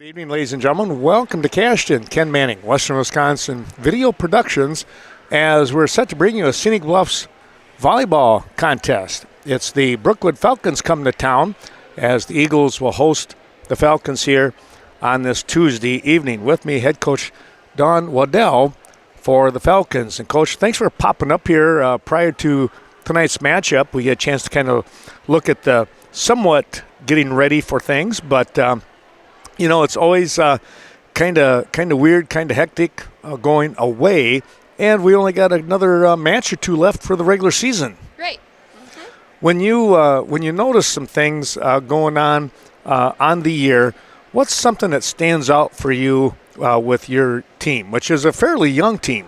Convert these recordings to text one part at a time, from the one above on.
Good evening, ladies and gentlemen. Welcome to Cashton. Ken Manning, Western Wisconsin Video Productions, as we're set to bring you a Scenic Bluffs volleyball contest. It's the Brookwood Falcons coming to town, as the Eagles will host the Falcons here on this Tuesday evening. With me, head coach Don Waddell for the Falcons. And, Coach, thanks for popping up here prior to tonight's matchup. We get a chance to kind of look at the somewhat getting ready for things, but you know, it's always kind of weird, kind of hectic going away, and we only got another match or two left for the regular season. Right. Mm-hmm. When you notice some things going on the year, what's something that stands out for you with your team, which is a fairly young team?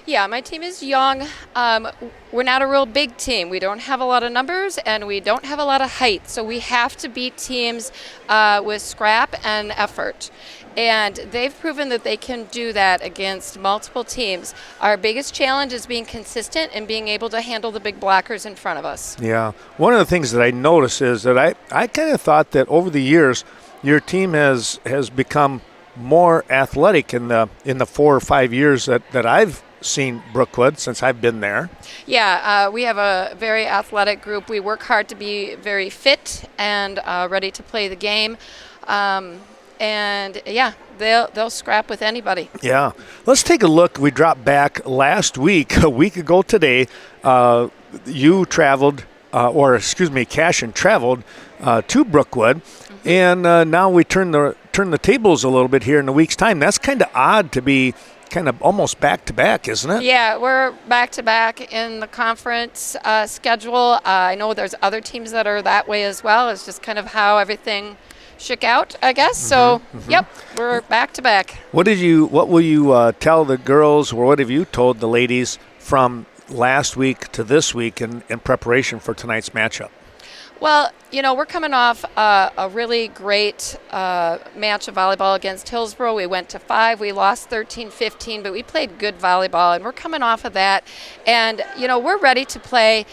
Yeah, my team is young. We're not a real big team. We don't have a lot of numbers, and we don't have a lot of height. So we have to beat teams with scrap and effort. And they've proven that they can do that against multiple teams. Our biggest challenge is being consistent and being able to handle the big blockers in front of us. Yeah. One of the things that I noticed is that I kind of thought that over the years your team has become more athletic in the 4 or 5 years that I've seen Brookwood since I've been there. Yeah, we have a very athletic group. We work hard to be very fit and ready to play the game. And yeah, they'll scrap with anybody. Yeah. Let's take a look. We dropped back last week, a week ago today. You traveled, Cashton traveled to Brookwood, mm-hmm. and now we turn the tables a little bit here in a week's time. That's kind of odd to be kind of almost back-to-back, isn't it? Yeah, we're back-to-back in the conference schedule. I know there's other teams that are that way as well. It's just kind of how everything shook out, I guess. Mm-hmm, so, mm-hmm. Yep, we're back-to-back. What will you tell the girls, or what have you told the ladies from last week to this week in preparation for tonight's matchup? Well, you know, we're coming off a really great match of volleyball against Hillsborough. We went to 5. We lost 13-15, but we played good volleyball, and we're coming off of that. And, you know, we're ready to play.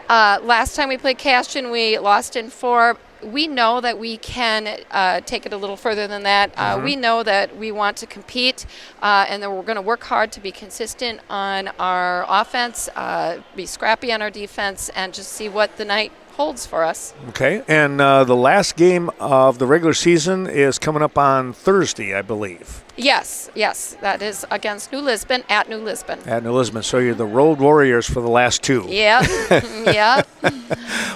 Last time we played Cashton, we lost in 4. We know that we can take it a little further than that. Mm-hmm. We know that we want to compete, and that we're going to work hard to be consistent on our offense, be scrappy on our defense, and just see what the night holds for us. Okay, and the last game of the regular season is coming up on Thursday, I believe. Yes, that is against New Lisbon, at New Lisbon. At New Lisbon, so you're the Road Warriors for the last 2. Yeah, yeah.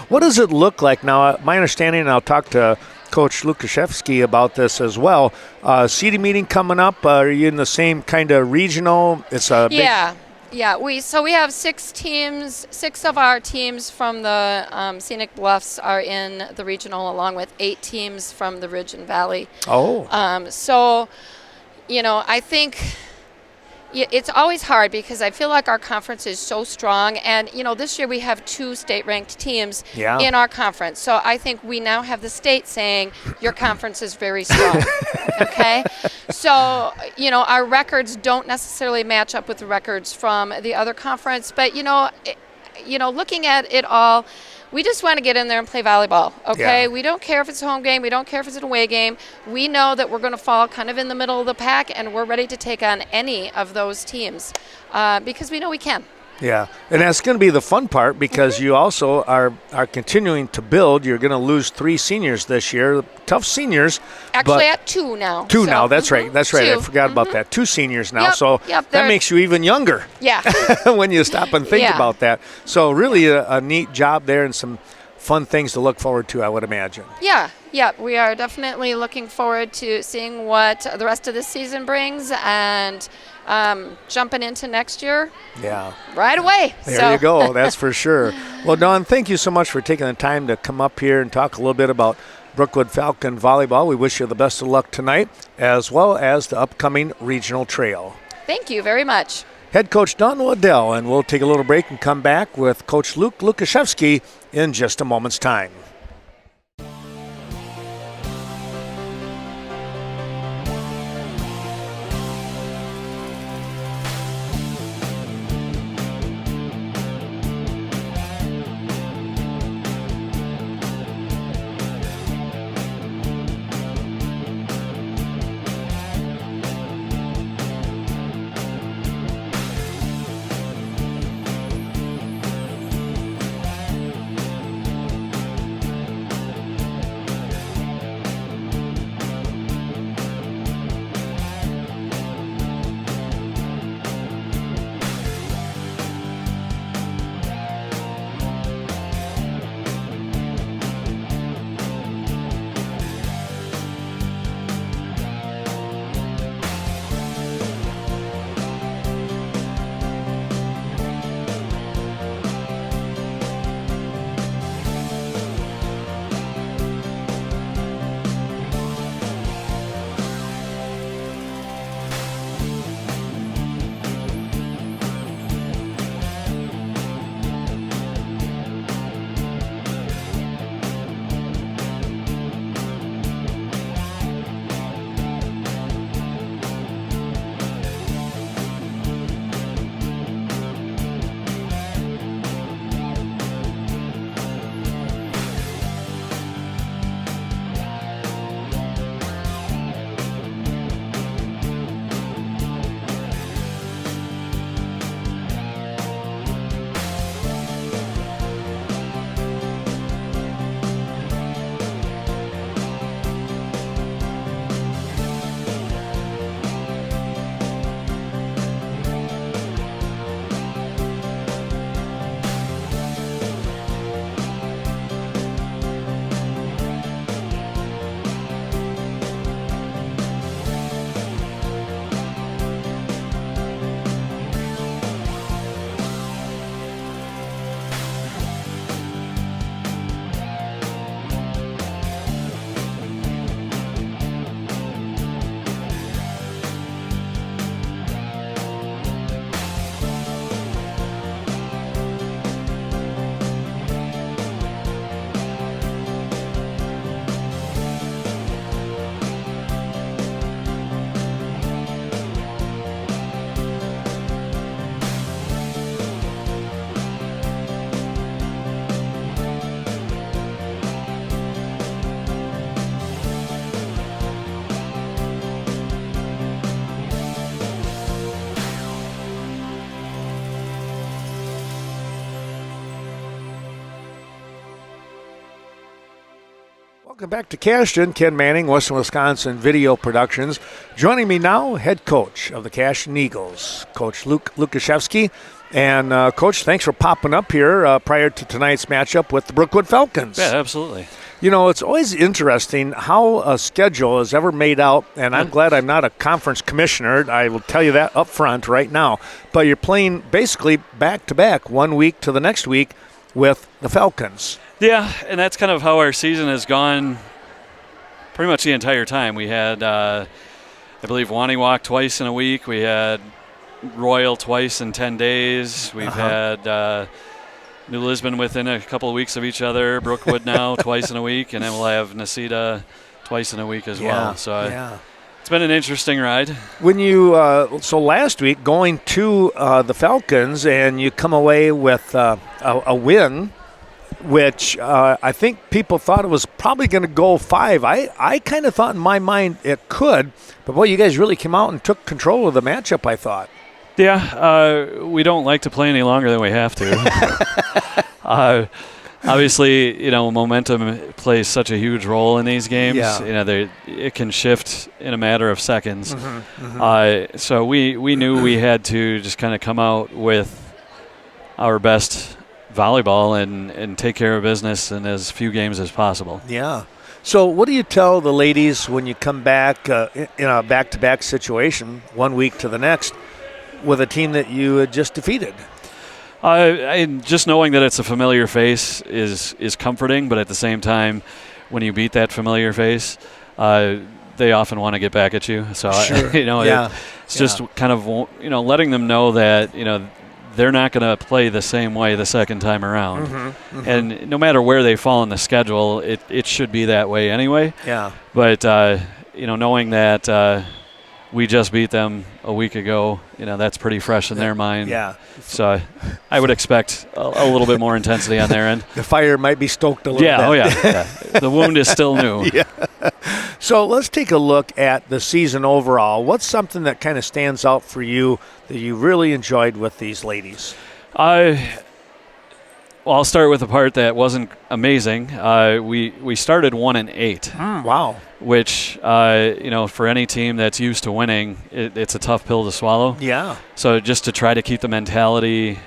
What does it look like now? My understanding, and I'll talk to Coach Lukashevsky about this as well. Seeding meeting coming up. Are you in the same kind of regional? It's a Yeah, we have 6 teams. 6 of our teams from the Scenic Bluffs are in the regional, along with 8 teams from the Ridge and Valley. Oh. So, you know, I think it's always hard because I feel like our conference is so strong. And, you know, this year we have 2 state-ranked teams in our conference. So I think we now have the state saying your conference is very strong. Okay? So, you know, our records don't necessarily match up with the records from the other conference. But, you know, looking at it all, we just want to get in there and play volleyball, okay? Yeah. We don't care if it's a home game. We don't care if it's an away game. We know that we're going to fall kind of in the middle of the pack, and we're ready to take on any of those teams because we know we can. Yeah, and that's going to be the fun part because you also are continuing to build. You're going to lose 3 seniors this year, tough seniors. Actually, at 2 now. 2 now, that's right. That's right. 2. I forgot about that. 2 seniors now, yep, that makes you even younger. Yeah. When you stop and think about that. So really a neat job there and some fun things to look forward to, I would imagine. Yeah, we are definitely looking forward to seeing what the rest of this season brings and jumping into next year right away. There you go. That's for sure. Well, Dawn, thank you so much for taking the time to come up here and talk a little bit about Brookwood Falcon volleyball. We wish you the best of luck tonight as well as the upcoming regional trail. Thank you very much. Head coach Don Waddell, and we'll take a little break and come back with Coach Luke Lukashevsky in just a moment's time. Welcome back to Cashton. Ken Manning, Western Wisconsin Video Productions. Joining me now, head coach of the Cashton Eagles, Coach Luke Lukashevsky. And, Coach, thanks for popping up here prior to tonight's matchup with the Brookwood Falcons. Yeah, absolutely. You know, it's always interesting how a schedule is ever made out, and I'm glad I'm not a conference commissioner. I will tell you that up front right now. But you're playing basically back-to-back, 1 week to the next week with the Falcons. Yeah, and that's kind of how our season has gone pretty much the entire time. We had, I believe, Waniwak twice in a week. We had Royal twice in 10 days. We've had New Lisbon within a couple of weeks of each other. Brookwood now twice in a week, and then we'll have Nacita twice in a week as well. So it's been an interesting ride. When you so last week going to the Falcons and you come away with a win, which I think people thought it was probably going to go 5. I kind of thought in my mind it could, but boy, you guys really came out and took control of the matchup, I thought. Yeah, we don't like to play any longer than we have to. Obviously, momentum plays such a huge role in these games. Yeah. It can shift in a matter of seconds. So we knew we had to just kind of come out with our best volleyball and take care of business in as few games as possible. Yeah. So what do you tell the ladies when you come back in a back-to-back situation, 1 week to the next, with a team that you had just defeated? Just knowing that it's a familiar face is comforting, but at the same time, when you beat that familiar face, they often want to get back at you. So sure. It's just kind of letting them know that they're not going to play the same way the second time around. And no matter where they fall in the schedule, it should be that way anyway. Yeah. But knowing that we just beat them a week ago, that's pretty fresh in their mind. Yeah. So I would expect a little bit more intensity on their end. The fire might be stoked a little bit. Yeah. The wound is still new. Yeah. So let's take a look at the season overall. What's something that kind of stands out for you that you really enjoyed with these ladies? I'll start with the part that wasn't amazing. We started 1-8. Wow. Which, for any team that's used to winning, it's a tough pill to swallow. Yeah. So just to try to keep the mentality,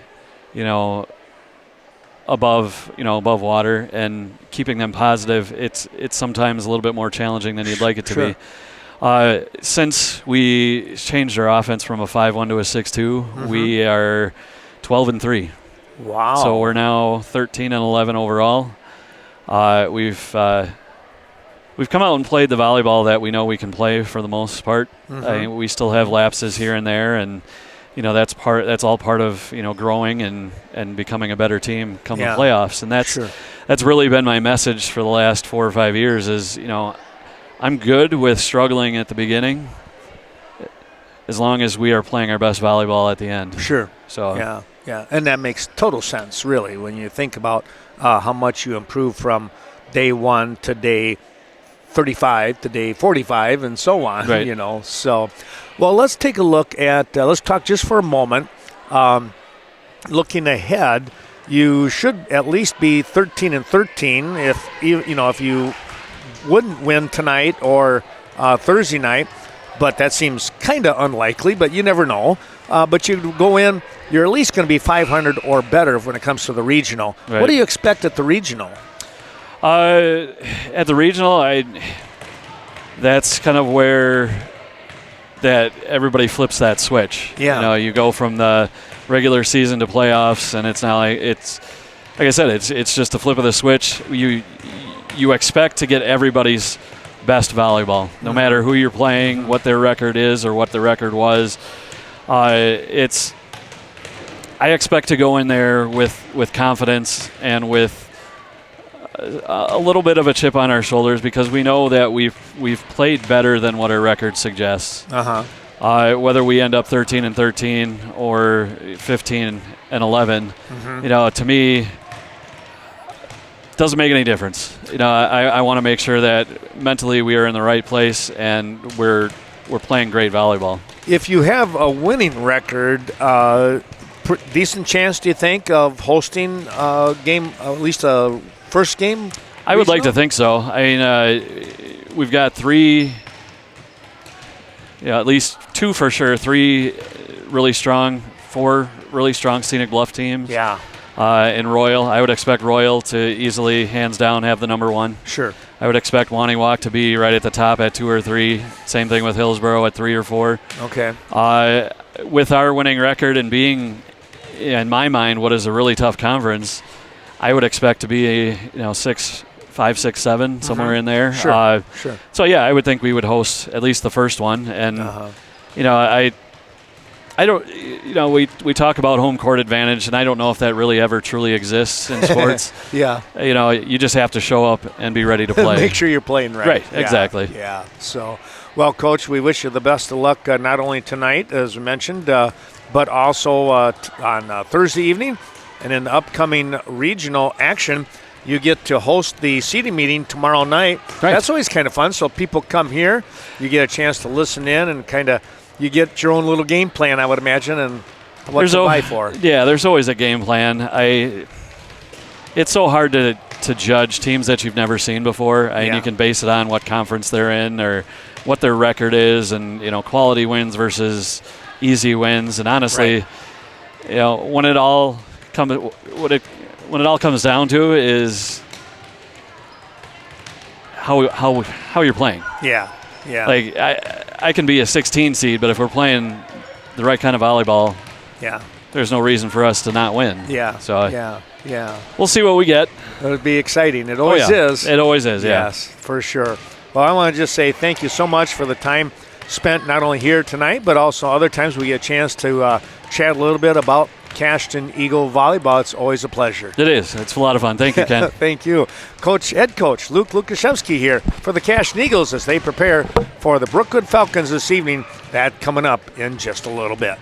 above water and keeping them positive, it's sometimes a little bit more challenging than you'd like it to be. Since we changed our offense from a 5-1 to a 6-2, we are 12-3. Wow. So we're now 13-11 overall. We've come out and played the volleyball that we know we can play for the most part. We still have lapses here and there, and that's all part of growing and becoming a better team come the playoffs. And that's really been my message for the last 4 or 5 years. Is I'm good with struggling at the beginning, as long as we are playing our best volleyball at the end. Sure. So yeah, and that makes total sense, really, when you think about how much you improve from day 1 to day 35 to day 45 and so on. Right. So, well, let's take a look at. Let's talk just for a moment. Looking ahead, you should at least be 13-13 if you wouldn't win tonight or Thursday night. But that seems kind of unlikely, but you never know. But you go in, you're at least going to be 500 or better when it comes to the regional. Right. What do you expect at the regional? At the regional, that's kind of where that everybody flips that switch. Yeah. You go from the regular season to playoffs, and it's not like I said, it's just a flip of the switch. You expect to get everybody's best volleyball, no matter who you're playing, what their record is, or what the record was. I expect to go in there with confidence and with a little bit of a chip on our shoulders, because we know that we've played better than what our record suggests. Whether we end up 13-13 or 15-11, to me, it doesn't make any difference. I want to make sure that mentally we are in the right place and we're playing great volleyball. If you have a winning record, decent chance, do you think, of hosting a game, at least a first game? I would like to think so. I mean, we've got 3, at least 2 for sure, 3 really strong, 4 really strong Scenic Bluff teams. Yeah. In Royal, I would expect Royal to easily, hands down, have the number 1. Sure. I would expect Waniwak to be right at the top at 2 or 3. Same thing with Hillsborough at 3 or 4. Okay. With our winning record and being, in my mind, what is a really tough conference, I would expect to be a 5, 6, 7, somewhere in there. Sure. Sure. So yeah, I would think we would host at least the first one, and I don't. We talk about home court advantage, and I don't know if that really ever truly exists in sports. Yeah. You just have to show up and be ready to play. Make sure you're playing right. Right. Yeah. Exactly. Yeah. So, well, Coach, we wish you the best of luck. Not only tonight, as we mentioned, but also on Thursday evening, and in the upcoming regional action. You get to host the seating meeting tomorrow night. Right. That's always kind of fun. So people come here, you get a chance to listen in, and kind of you get your own little game plan, I would imagine, and what to buy for. Yeah, there's always a game plan. It's so hard to judge teams that you've never seen before. You can base it on what conference they're in or what their record is, and quality wins versus easy wins. And honestly, when it all comes down to is how you're playing. Yeah, yeah. Like I can be a 16 seed, but if we're playing the right kind of volleyball, there's no reason for us to not win. Yeah. So yeah. We'll see what we get. It would be exciting. It always is. It always is. Yeah. Yes, for sure. Well, I want to just say thank you so much for the time spent not only here tonight, but also other times we get a chance to chat a little bit about Cashton Eagle Volleyball. It's always a pleasure. It is. It's a lot of fun. Thank you, Ken. Thank you. Head coach Luke Lukashevsky here for the Cashton Eagles as they prepare for the Brookwood Falcons this evening. That coming up in just a little bit.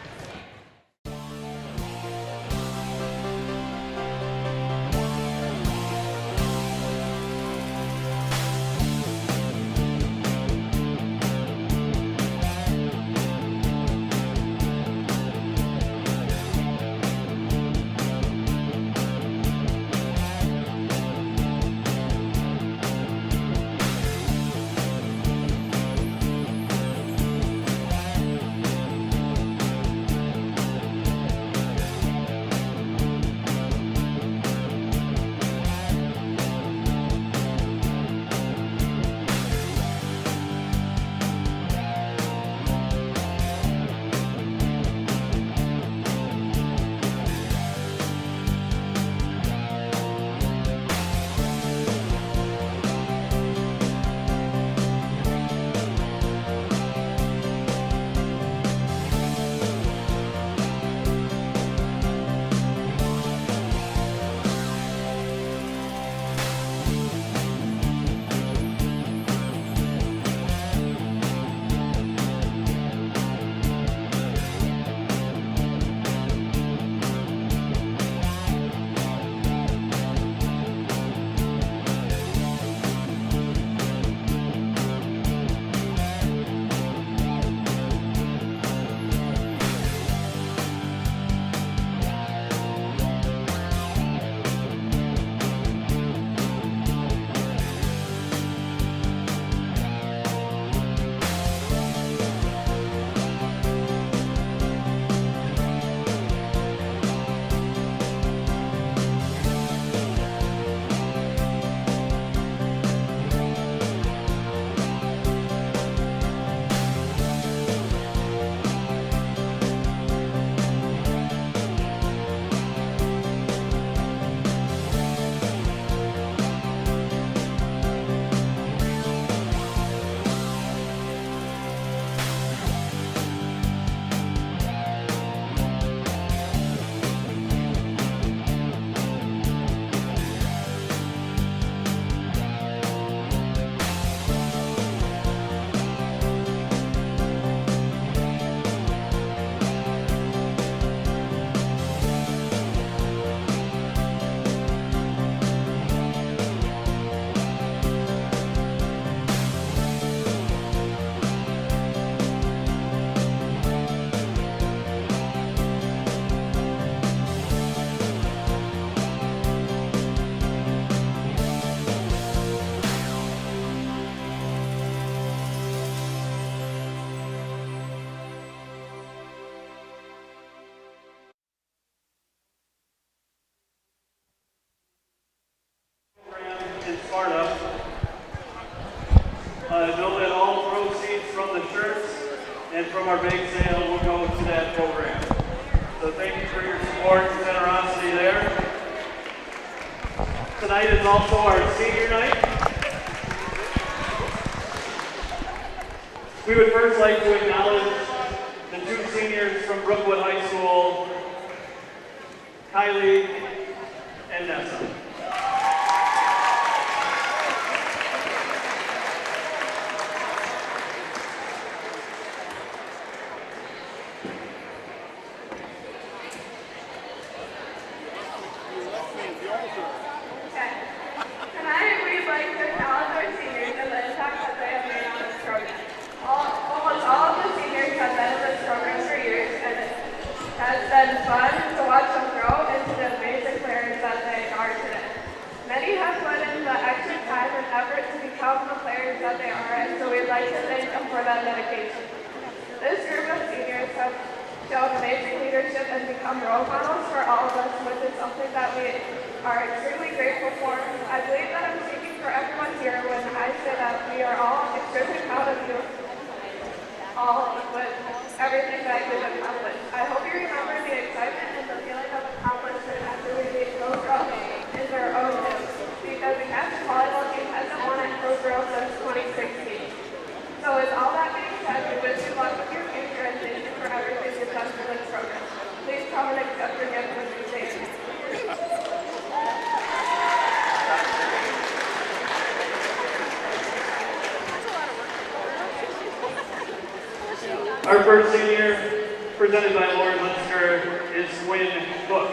and from our bake sale will go to that program. So thank you for your support and generosity there. Tonight is also our senior night. We would first like to acknowledge the two seniors from Brookwood High School, Kylie and Nessa. Our first senior, presented by Lauren Munster, is Wynn Book.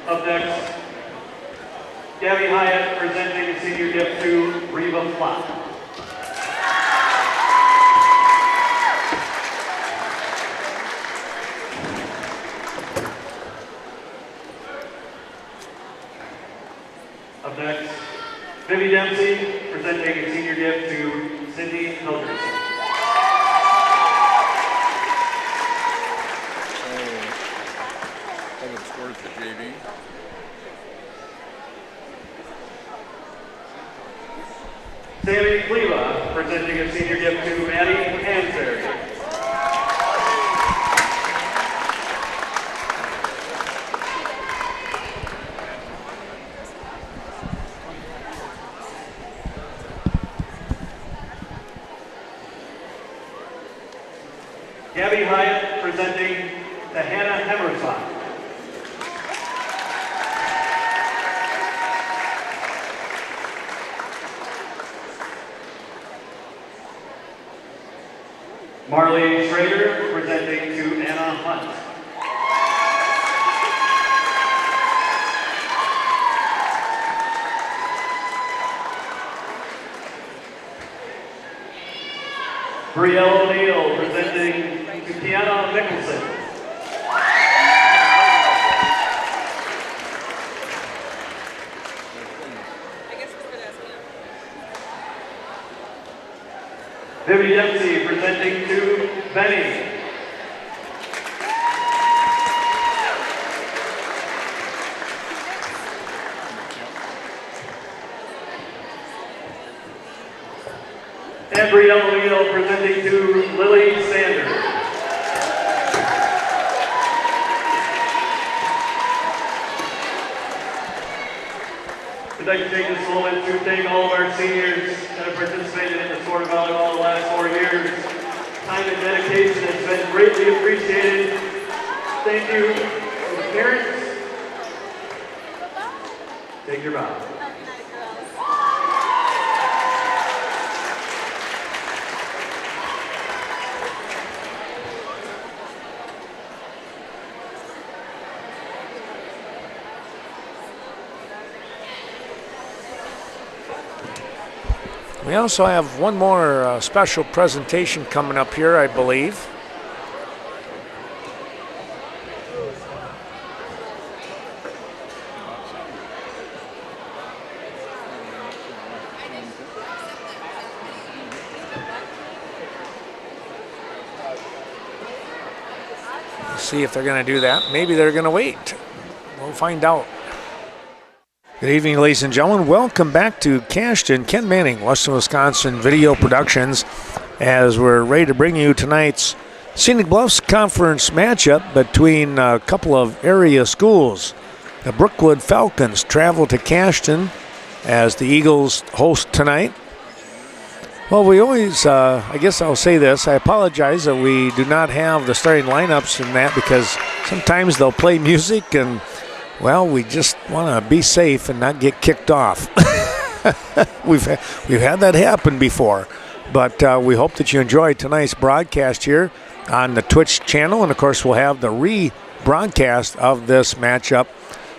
Up next, Gabby Hyatt presenting a senior gift to Reva Flott. Up next, Vivi Dempsey presenting a senior gift to Cindy Hilderson. Sammy Cleva presenting a senior gift to Maddie Hansberry. Gabby Hyatt presenting to Hannah Hemmersbach. Marley Schrader presenting to Anna Hunt. Brielle O'Neill presenting to Kiana Mickelson. Vivi Dempsey presenting to Benny. And Brielle O'Neill presenting to Lily Sanders. We'd like to take this moment to thank all of our seniors that have participated in the sport of volleyball the last 4 years. Time and dedication has been greatly appreciated. Thank you to the parents. Take your bow. We also have one more special presentation coming up here, I believe. See if they're going to do that. Maybe they're going to wait. We'll find out. Good evening, ladies and gentlemen. Welcome back to Cashton. Ken Manning, Western Wisconsin Video Productions, as we're ready to bring you tonight's Scenic Bluffs Conference matchup between a couple of area schools. The Brookwood Falcons travel to Cashton as the Eagles host tonight. Well, we always, I guess I'll say this, I apologize that we do not have the starting lineups in that because sometimes they'll play music and, well, we just want to be safe and not get kicked off. We've had that happen before, but we hope that you enjoyed tonight's broadcast here on the Twitch channel, and of course we'll have the rebroadcast of this matchup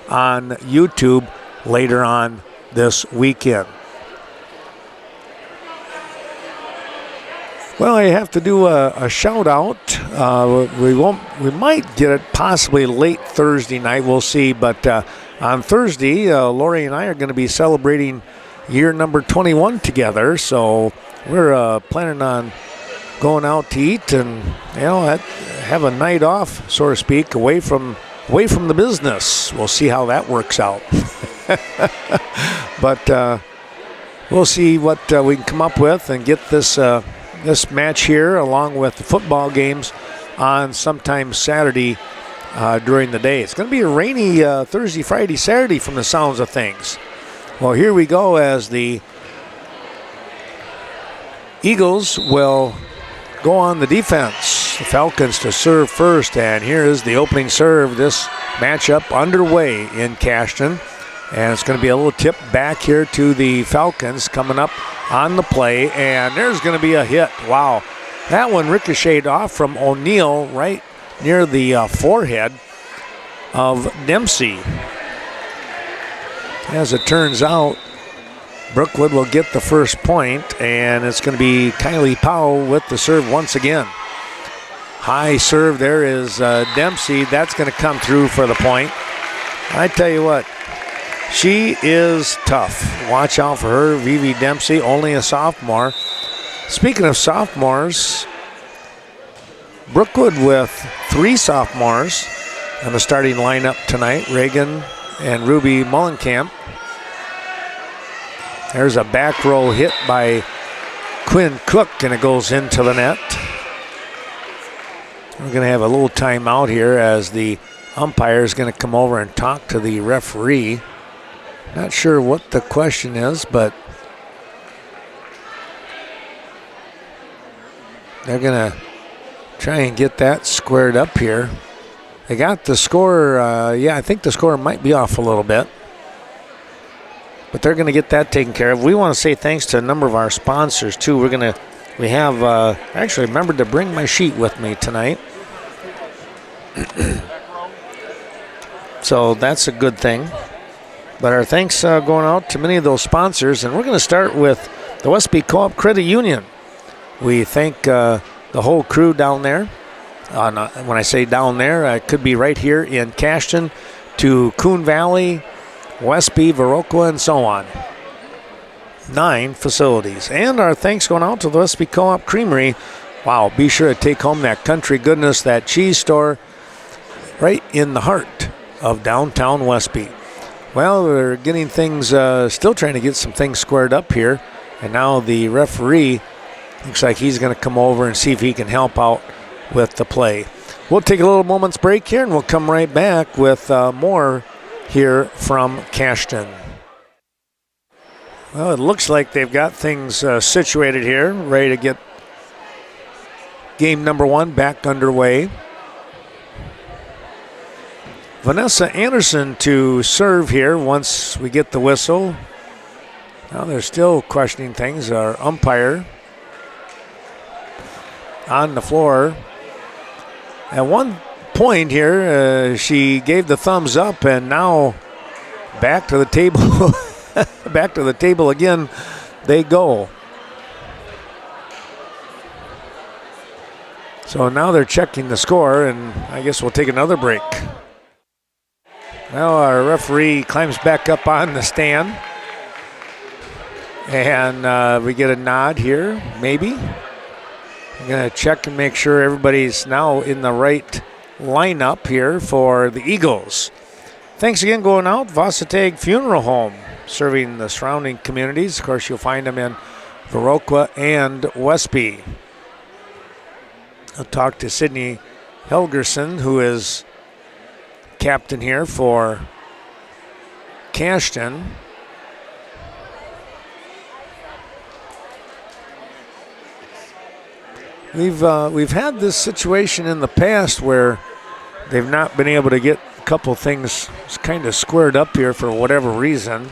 on YouTube later on this weekend. Well, I have to do a shout out. We might get it possibly late Thursday night. We'll see. But on Thursday, Lori and I are going to be celebrating year number 21 together. So we're planning on going out to eat and have a night off, so to speak, away from the business. We'll see how that works out. But we'll see what we can come up with and get this match here along with the football games on sometime Saturday during the day. It's going to be a rainy Thursday, Friday, Saturday from the sounds of things. Well, here we go as the Eagles will go on the defense. The Falcons to serve first, and here is the opening serve. This matchup underway in Cashton. And it's going to be a little tip back here to the Falcons coming up on the play. And there's going to be a hit. Wow. That one ricocheted off from O'Neill right near the forehead of Dempsey. As it turns out, Brookwood will get the first point, and it's going to be Kylie Powell with the serve once again. High serve there is Dempsey. That's going to come through for the point. I tell you what. She is tough. Watch out for her, Vivi Dempsey, only a sophomore. Speaking of sophomores, Brookwood with 3 sophomores on the starting lineup tonight, Reagan and Ruby Mullenkamp. There's a back row hit by Quinn Cook, and it goes into the net. We're going to have a little timeout here as the umpire is going to come over and talk to the referee. Not sure what the question is, but they're going to try and get that squared up here. They got the score. I think the score might be off a little bit. But they're going to get that taken care of. We want to say thanks to a number of our sponsors, too. We have actually remembered to bring my sheet with me tonight. So that's a good thing. But our thanks going out to many of those sponsors. And we're going to start with the Westby Co-op Credit Union. We thank the whole crew down there. When I say down there, it could be right here in Cashton to Coon Valley, Westby, Viroqua, and so on. 9 facilities. And our thanks going out to the Westby Co-op Creamery. Wow, be sure to take home that country goodness, that cheese store right in the heart of downtown Westby. Well, we're getting things, still trying to get some things squared up here. And now the referee looks like he's going to come over and see if he can help out with the play. We'll take a little moment's break here, and we'll come right back with more here from Cashton. Well, it looks like they've got things situated here, ready to get game number 1 back underway. Vanessa Anderson to serve here once we get the whistle. Now they're still questioning things. Our umpire on the floor. At one point here, she gave the thumbs up, and now back to the table. Back to the table again they go. So now they're checking the score, and I guess we'll take another break. Well, our referee climbs back up on the stand. And we get a nod here, maybe. I'm going to check and make sure everybody's now in the right lineup here for the Eagles. Thanks again going out. Varsity Funeral Home, serving the surrounding communities. Of course, you'll find them in Viroqua and Westby. I'll talk to Sydney Helgerson, who is captain here for Cashton. We've had this situation in the past where they've not been able to get a couple things kind of squared up here for whatever reason.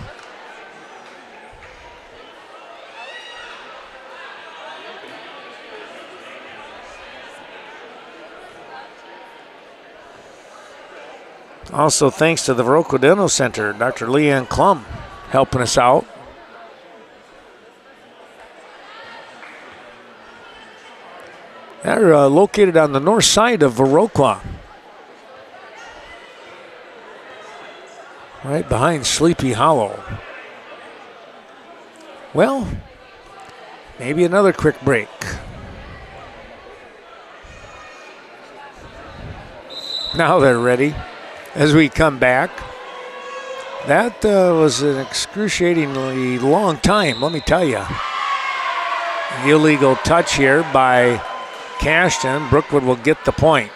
Also, thanks to the Viroqua Dental Center, Dr. Leanne Klum helping us out. They're located on the north side of Viroqua, right behind Sleepy Hollow. Well, maybe another quick break. Now they're ready as we come back. That was an excruciatingly long time, let me tell you. Illegal touch here by Cashton. Brookwood will get the point.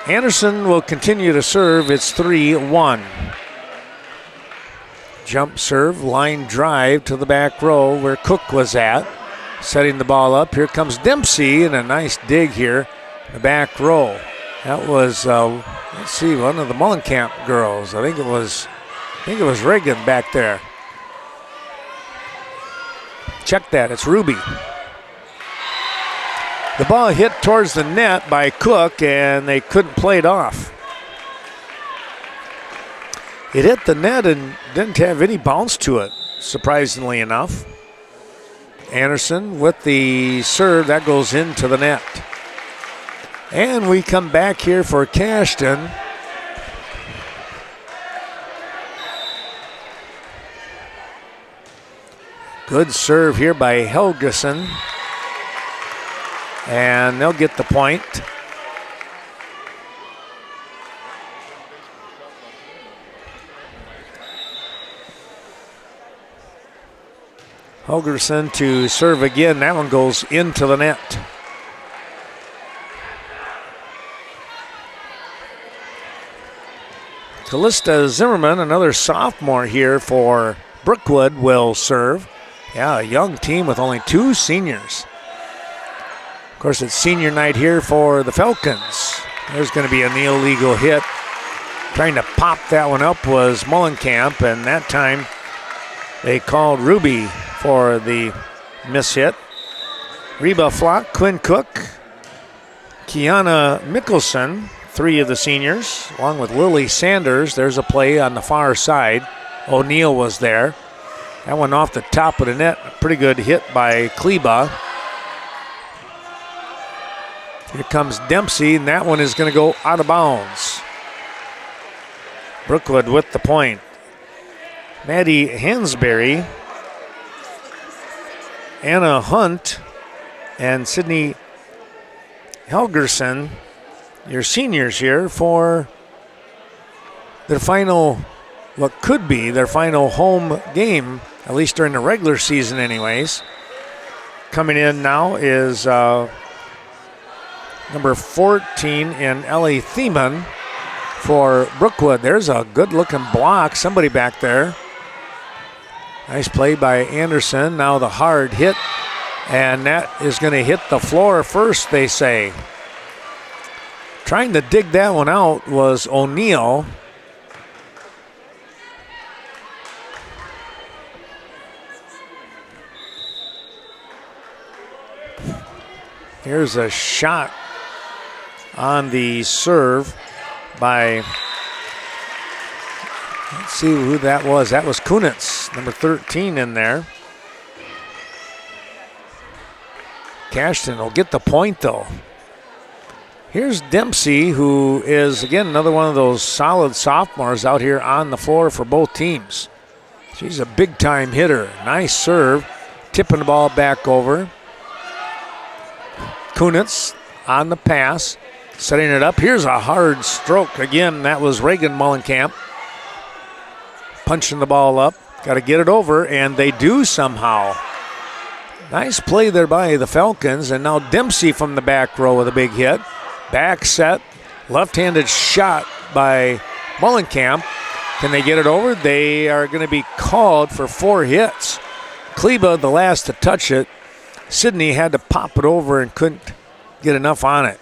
Anderson will continue to serve. It's 3-1. Jump serve, line drive to the back row where Cook was at. Setting the ball up. Here comes Dempsey, and a nice dig here in the back row. That was, let's see, one of the Mullenkamp girls. I think it was Reagan back there. Check that, it's Ruby. The ball hit towards the net by Cook, and they couldn't play it off. It hit the net and didn't have any bounce to it, surprisingly enough. Anderson with the serve, that goes into the net. And we come back here for Cashton. Good serve here by Helgeson. And they'll get the point. Helgerson to serve again. That one goes into the net. Callista Zimmerman, another sophomore here for Brookwood, will serve. Yeah, a young team with only 2 seniors. Of course, it's senior night here for the Falcons. There's going to be an illegal hit. Trying to pop that one up was Mullenkamp, and that time they called Ruby for the miss hit. Reba Flock, Quinn Cook, Kiana Mickelson, 3 of the seniors, along with Lily Sanders. There's a play on the far side. O'Neill was there. That one off the top of the net. A pretty good hit by Kleba. Here comes Dempsey, and that one is going to go out of bounds. Brookwood with the point. Maddie Hansberry, Anna Hunt, and Sydney Helgerson, your seniors here for their final, what could be their final home game, at least during the regular season anyways. Coming in now is number 14 in Ellie Thiemann for Brookwood. There's a good-looking block. Somebody back there. Nice play by Anderson. Now the hard hit, and that is going to hit the floor first, they say. Trying to dig that one out was O'Neill. Here's a shot on the serve by, let's see who that was. That was Kunitz, number 13 in there. Cashton will get the point though. Here's Dempsey, who is, again, another one of those solid sophomores out here on the floor for both teams. She's a big-time hitter. Nice serve, tipping the ball back over. Kunitz on the pass. setting it up. Here's a hard stroke. Again, that was Reagan Mullenkamp punching the ball up. Got to get it over, and they do somehow. Nice play there by the Falcons, and now Dempsey from the back row with a big hit. Back set, left-handed shot by Mullenkamp. Can they get it over? They are going to be called for 4 hits. Kleba, the last to touch it. Sidney had to pop it over and couldn't get enough on it.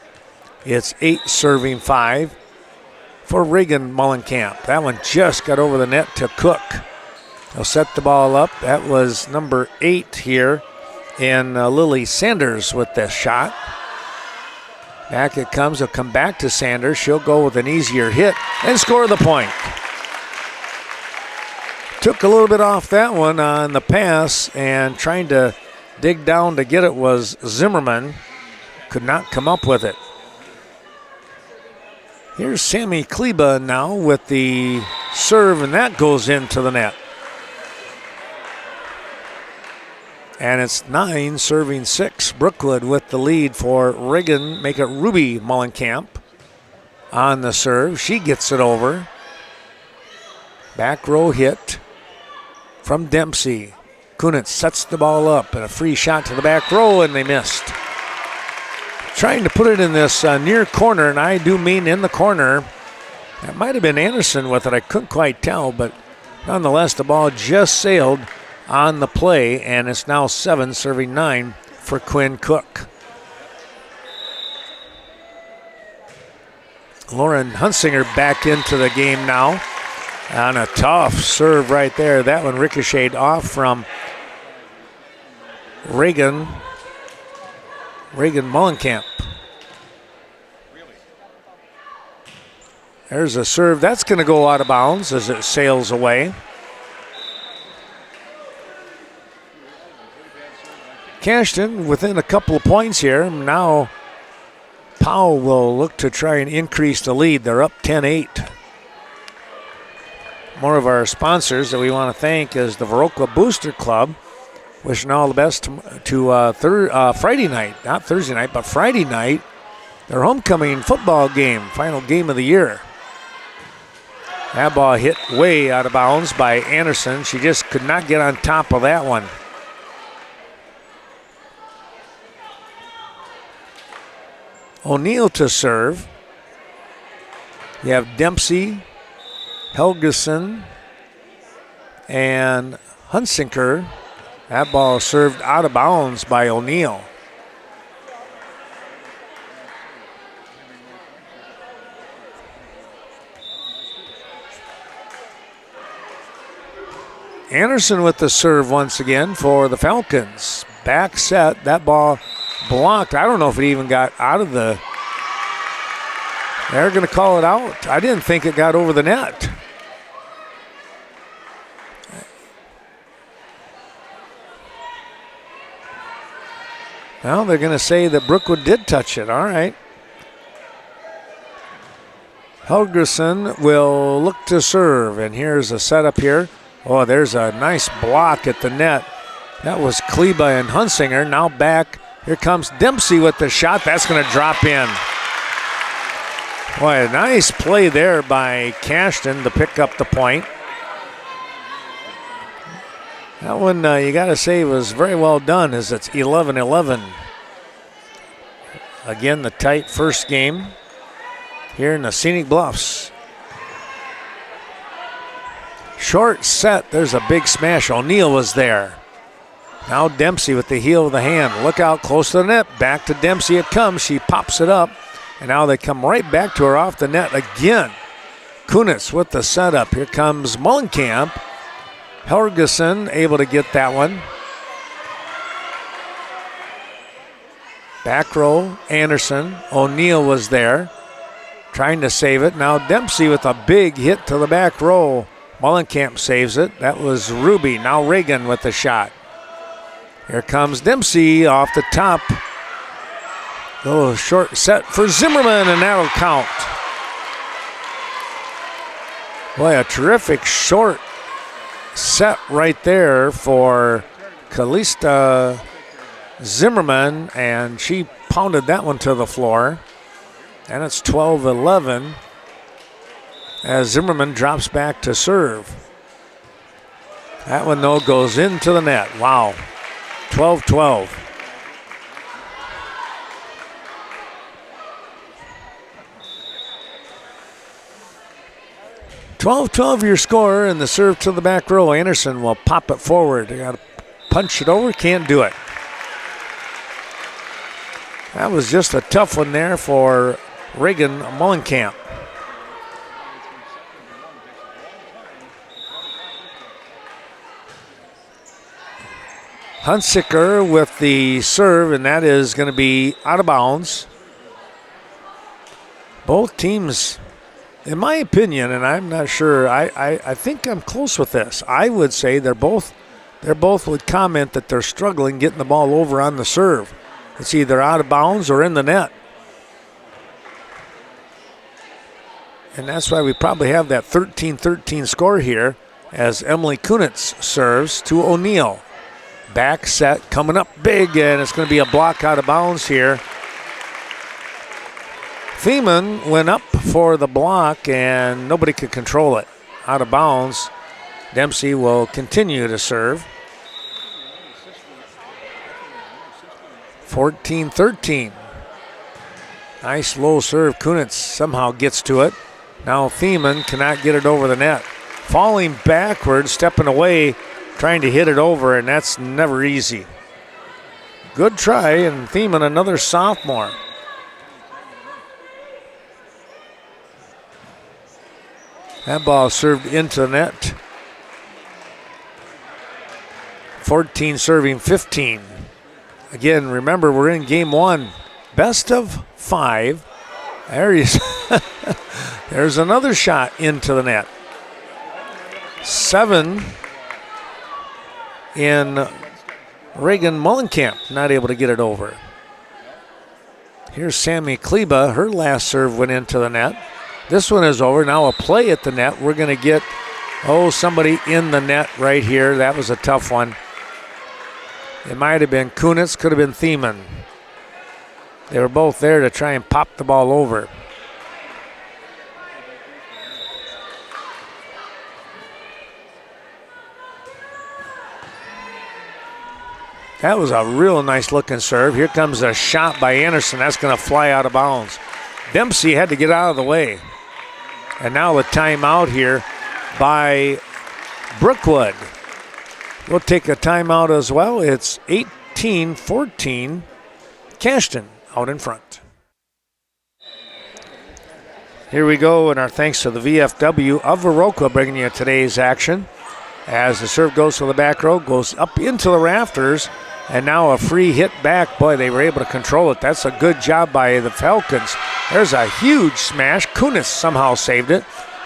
It's 8 serving 5 for Reagan Mullenkamp. That one just got over the net to Cook. They'll set the ball up. That was number 8 here in Lily Sanders with this shot. Back it comes. They'll come back to Sanders. She'll go with an easier hit and score the point. Took a little bit off that one on the pass, and trying to dig down to get it was Zimmerman. Could not come up with it. Here's Sammy Kleba now with the serve, and that goes into the net. And it's 9 serving 6. Brookwood with the lead for Reagan. Make it Ruby Mullenkamp on the serve. She gets it over. Back row hit from Dempsey. Kunitz sets the ball up, and a free shot to the back row, and they missed. Trying to put it in this near corner, and I do mean in the corner. That might have been Anderson with it. I couldn't quite tell, but nonetheless, the ball just sailed on the play, and it's now 7 serving 9 for Quinn Cook. Lauren Hunsinger back into the game now on a tough serve right there. That one ricocheted off from Reagan Mullenkamp. There's a serve. That's going to go out of bounds as it sails away. Cashton within a couple of points here. Now Powell will look to try and increase the lead. They're up 10-8. More of our sponsors that we want to thank is the Viroqua Booster Club. Wishing all the best to Friday night, not Thursday night, but Friday night, their homecoming football game, final game of the year. That ball hit way out of bounds by Anderson. She just could not get on top of that one. O'Neill to serve. You have Dempsey, Helgeson, and Hunsinger. That ball served out of bounds by O'Neill. Anderson with the serve once again for the Falcons. Back set, that ball blocked. I don't know if it even got out of the... They're going to call it out. I didn't think it got over the net. Well, they're going to say that Brookwood did touch it. All right. Helgerson will look to serve, and here's a setup here. Oh, there's a nice block at the net. That was Kleba and Hunsinger. Now back. Here comes Dempsey with the shot. That's going to drop in. Boy, a nice play there by Cashton to pick up the point. That one, you got to say, was very well done as it's 11-11. Again, the tight first game here in the Scenic Bluffs. Short set, there's a big smash. O'Neill was there. Now Dempsey with the heel of the hand. Look out, close to the net. Back to Dempsey it comes. She pops it up. And now they come right back to her off the net again. Kunitz with the setup. Here comes Mullenkamp. Helgeson able to get that one. Back row, Anderson. O'Neill was there, trying to save it. Now Dempsey with a big hit to the back row. Mullenkamp saves it. That was Ruby. Now Reagan with the shot. Here comes Dempsey off the top. Little short set for Zimmerman, and that'll count. Boy, a terrific short set right there for Kalista Zimmerman, and she pounded that one to the floor. And it's 12-11 as Zimmerman drops back to serve. That one, though, goes into the net. Wow. 12-12. Your score, and the serve to the back row. Anderson will pop it forward. They got to punch it over, can't do it. That was just a tough one there for Reagan Mullenkamp. Hunsicker with the serve, and that is going to be out of bounds. Both teams, in my opinion, and I'm not sure, I think I'm close with this. I would say they're both would comment that they're struggling getting the ball over on the serve. It's either out of bounds or in the net. And that's why we probably have that 13-13 score here as Emily Kunitz serves to O'Neill. Back set coming up big, and it's going to be a block out of bounds here. Thiemann went up for the block, and nobody could control it. Out of bounds. Dempsey will continue to serve. 14-13. Nice low serve. Kunitz somehow gets to it. Now Thiemann cannot get it over the net. Falling backwards, stepping away, trying to hit it over, and that's never easy. Good try, and Thiemann, another sophomore. That ball served into the net. 14 serving 15. Again, remember, we're in game one. Best of 5. There's another shot into the net. 7 in Reagan Mullenkamp, not able to get it over. Here's Sammy Kleba. Her last serve went into the net. This one is over. Now a play at the net. We're going to get, somebody in the net right here. That was a tough one. It might have been Kunitz, could have been Thiemann. They were both there to try and pop the ball over. That was a real nice looking serve. Here comes a shot by Anderson. That's going to fly out of bounds. Dempsey had to get out of the way. And now a timeout here by Brookwood. We'll take a timeout as well. It's 18-14. Cashton out in front. Here we go, and our thanks to the VFW of Viroqua bringing you today's action. As the serve goes to the back row, goes up into the rafters, and now a free hit back. Boy, they were able to control it. That's a good job by the Falcons. There's a huge smash. Kunitz somehow saved it.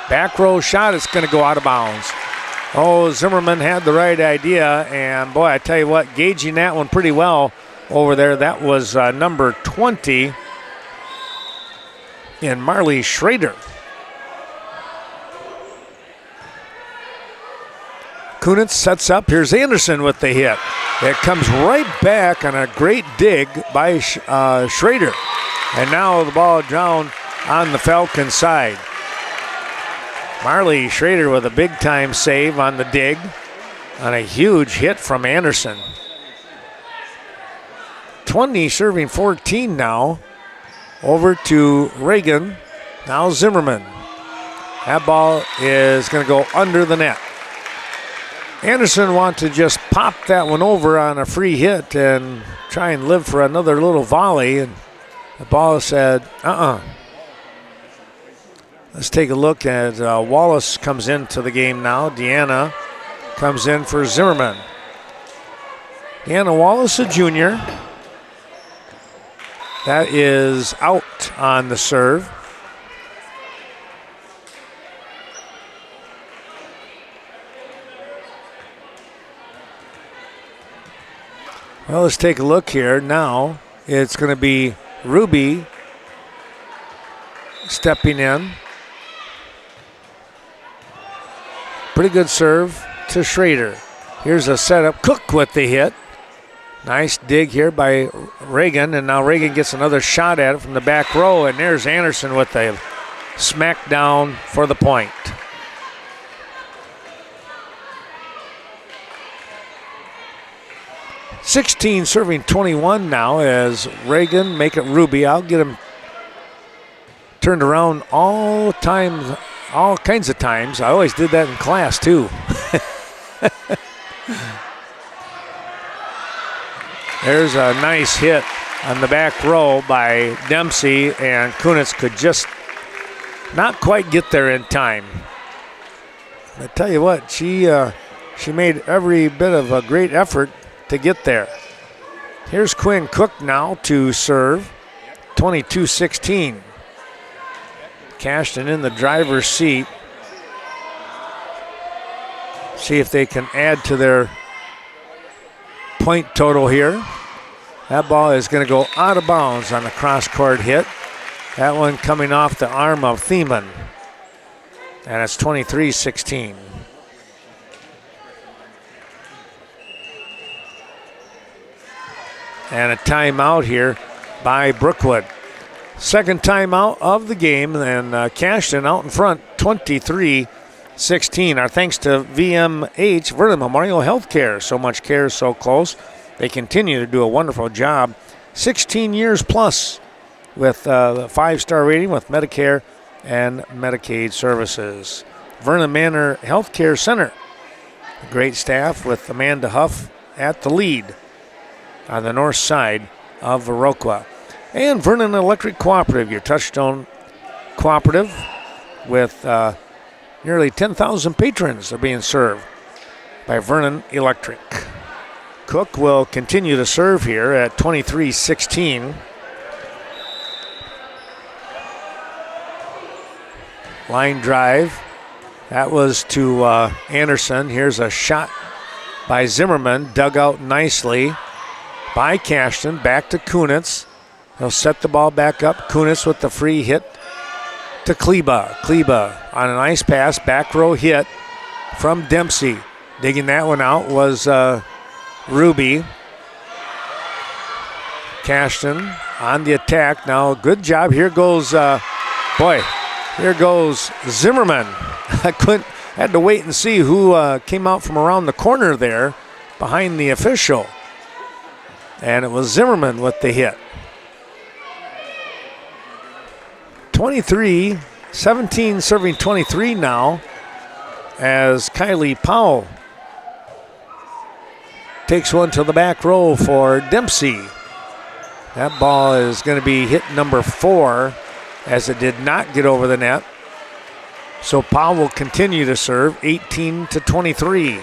Back row shot, it's going to go out of bounds. Zimmerman had the right idea, and boy, I tell you what, gauging that one pretty well over there. That was number 20 in Marley Schrader. Kunitz sets up. Here's Anderson with the hit. It comes right back on a great dig by Schrader. And now the ball down on the Falcon side. Marley Schrader with a big-time save on the dig on a huge hit from Anderson. 20 serving 14 now. Over to Reagan. Now Zimmerman. That ball is going to go under the net. Anderson wants to just pop that one over on a free hit and try and live for another little volley. And the ball said, Let's take a look at Wallace comes into the game now. Deanna comes in for Zimmerman. Deanna Wallace, a junior. That is out on the serve. Well, let's take a look here. Now it's going to be Ruby stepping in. Pretty good serve to Schrader. Here's a setup. Cook with the hit. Nice dig here by Reagan, and now Reagan gets another shot at it from the back row, and there's Anderson with a smackdown for the point. (16 serving 21 now as Reagan make it Ruby. I'll get him turned around all kinds of times. I always did that in class too. There's a nice hit on the back row by Dempsey, and Kunitz could just not quite get there in time. I tell you what, she made every bit of a great effort to get there. Here's Quinn Cook now to serve, 22-16. Cashton in the driver's seat. See if they can add to their point total here. That ball is going to go out of bounds on the cross-court hit. That one coming off the arm of Thiemann. And it's 23-16. And a timeout here by Brookwood. Second timeout of the game, and Cashton out in front, 23-16. Our thanks to VMH, Vernon Memorial Healthcare. So much care, so close. They continue to do a wonderful job. 16 years plus with the 5-star rating with Medicare and Medicaid services. Vernon Manor Healthcare Center. Great staff with Amanda Huff at the lead on the north side of Viroqua. And Vernon Electric Cooperative, your Touchstone cooperative with nearly 10,000 patrons are being served by Vernon Electric. Cook will continue to serve here at 23-16. Line drive. That was to Anderson. Here's a shot by Zimmerman, dug out nicely by Cashton. Back to Kunitz. He'll set the ball back up. Kunitz with the free hit to Kleba. Kleba on a nice pass, back row hit from Dempsey. Digging that one out was Ruby. Cashton on the attack now. Good job. Here goes, here goes Zimmerman. Had to wait and see who came out from around the corner there behind the official. And it was Zimmerman with the hit. 17 serving 23 now as Kylie Powell takes one to the back row for Dempsey. That ball is going to be hit number 4 as it did not get over the net. So Powell will continue to serve 18-23.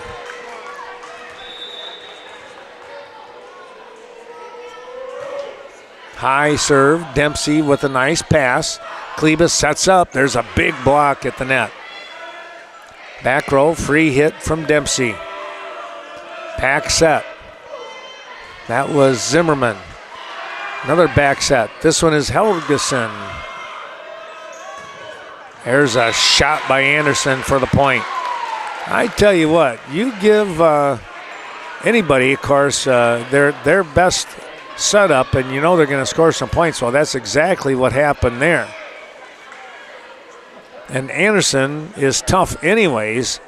High serve, Dempsey with a nice pass. Kleba sets up. There's a big block at the net. Back row, free hit from Dempsey. Back set. That was Zimmerman. Another back set. This one is Helgeson. There's a shot by Anderson for the point. I tell you what, you give anybody, of course, their best setup, and you know they're going to score some points. Well, that's exactly what happened there. And Anderson is tough anyways,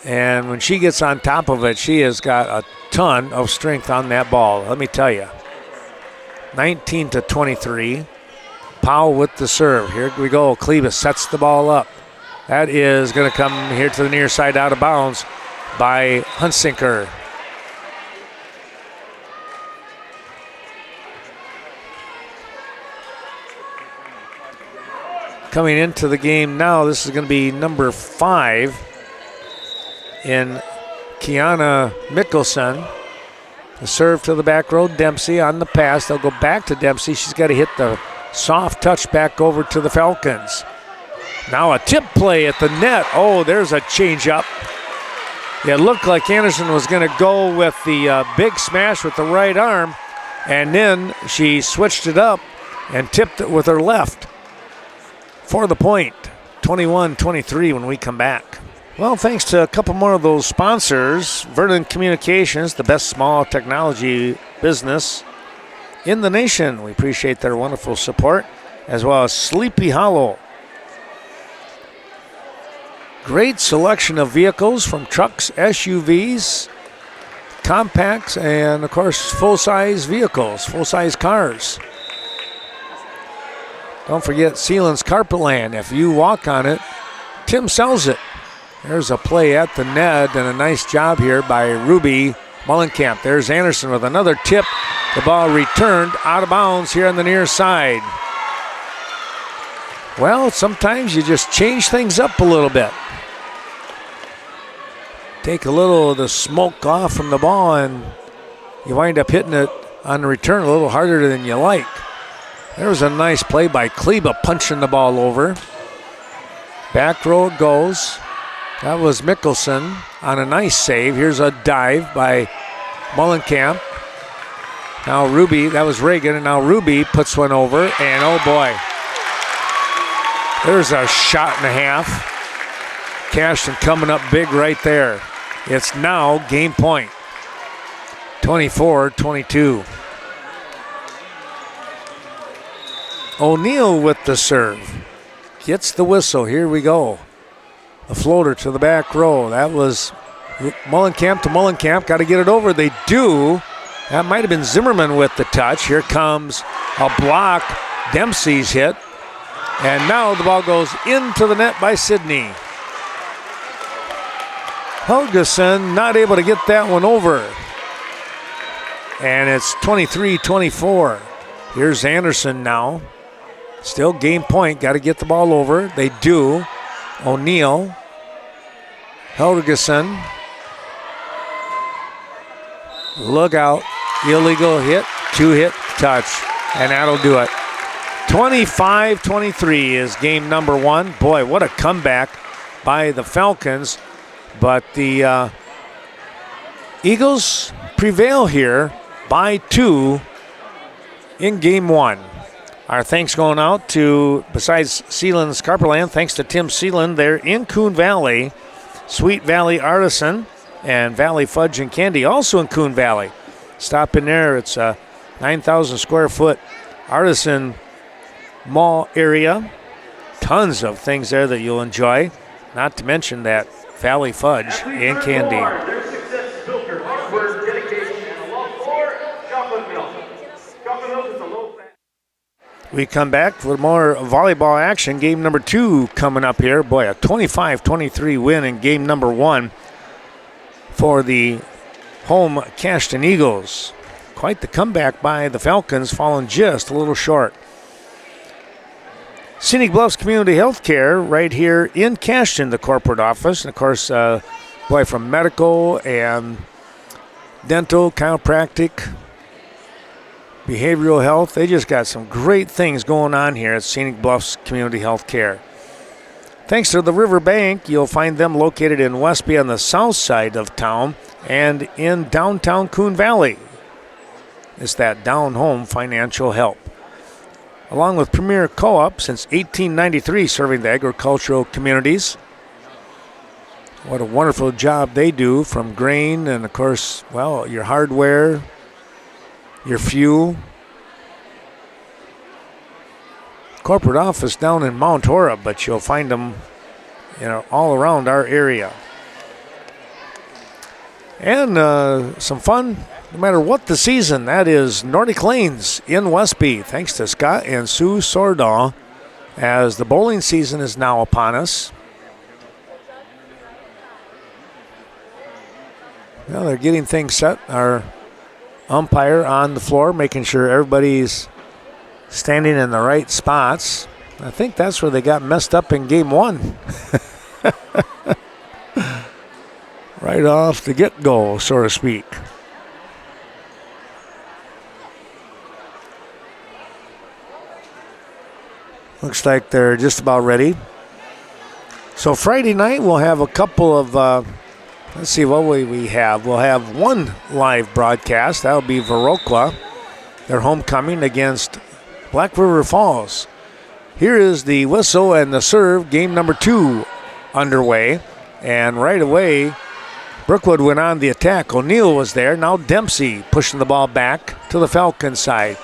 and when she gets on top of it, she has got a ton of strength on that ball, let me tell you. 19-23. Powell with the serve. Here we go. Kleba sets the ball up. That is going to come here to the near side out of bounds by Hunsinker. Coming into the game now, this is going to be number 5 in Kiana Mickelson. The serve to the back row, Dempsey on the pass. They'll go back to Dempsey. She's got to hit the soft touch back over to the Falcons. Now a tip play at the net. Oh, there's a change up. It looked like Anderson was going to go with the big smash with the right arm, and then she switched it up and tipped it with her left for the point. 21-23 when we come back. Well, thanks to a couple more of those sponsors, Vernon Communications, the best small technology business in the nation. We appreciate their wonderful support, as well as Sleepy Hollow. Great selection of vehicles from trucks, SUVs, compacts, and of course full-size vehicles, full-size cars. Don't forget Sealand's Carpetland. If you walk on it, Tim sells it. There's a play at the net and a nice job here by Ruby Mullenkamp. There's Anderson with another tip. The ball returned out of bounds here on the near side. Well, sometimes you just change things up a little bit. Take a little of the smoke off from the ball and you wind up hitting it on the return a little harder than you like. There was a nice play by Kleba punching the ball over. Back row it goes. That was Mickelson on a nice save. Here's a dive by Mullenkamp. Now Ruby, that was Reagan, and now Ruby puts one over, and oh boy. There's a shot and a half. Cashton coming up big right there. It's now game point. 24-22. O'Neal with the serve. Gets the whistle. Here we go. A floater to the back row. That was Mullenkamp to Mullenkamp. Got to get it over. They do. That might have been Zimmerman with the touch. Here comes a block. Dempsey's hit. And now the ball goes into the net by Sidney. Helgeson not able to get that one over. And it's 23-24. Here's Anderson now. Still game point. Got to get the ball over. They do. O'Neal. Helgeson. Look out. Illegal hit. 2-hit touch. And that'll do it. 25-23 is game number one. Boy, what a comeback by the Falcons. But the Eagles prevail here by 2 in game one. Our thanks going out to, besides Sealand's Carpetland, thanks to Tim Sealand there in Coon Valley, Sweet Valley Artisan, and Valley Fudge and Candy, also in Coon Valley. Stop in there. It's a 9,000 square foot artisan mall area. Tons of things there that you'll enjoy, not to mention that Valley Fudge and Candy. We come back with more volleyball action. Game number 2 coming up here. Boy, a 25-23 win in game number 1 for the home Cashton Eagles. Quite the comeback by the Falcons, falling just a little short. Scenic Bluffs Community Healthcare right here in Cashton, the corporate office. And, of course, boy, from medical and dental, chiropractic, behavioral health. They just got some great things going on here at Scenic Bluffs Community Healthcare. Thanks to the Riverbank, you'll find them located in Westby on the south side of town and in downtown Coon Valley. It's that down-home financial help. Along with Premier Co-op since 1893, serving the agricultural communities. What a wonderful job they do, from grain and, of course, well, your hardware, your fuel. Corporate office down in Mount Horeb, but you'll find them, all around our area. And some fun, no matter what the season. That is Nordic Lanes in Westby, thanks to Scott and Sue Sordahl, as the bowling season is now upon us. Well, they're getting things set. Our umpire on the floor, making sure everybody's standing in the right spots. I think that's where they got messed up in game 1. Right off the get-go, so to speak. Looks like they're just about ready. So Friday night we'll have a couple of, let's see what we have. We'll have one live broadcast. That'll be Viroqua, their homecoming against Black River Falls. Here is the whistle and the serve. Game number 2 underway. And right away, Brookwood went on the attack. O'Neill was there. Now Dempsey pushing the ball back to the Falcons side.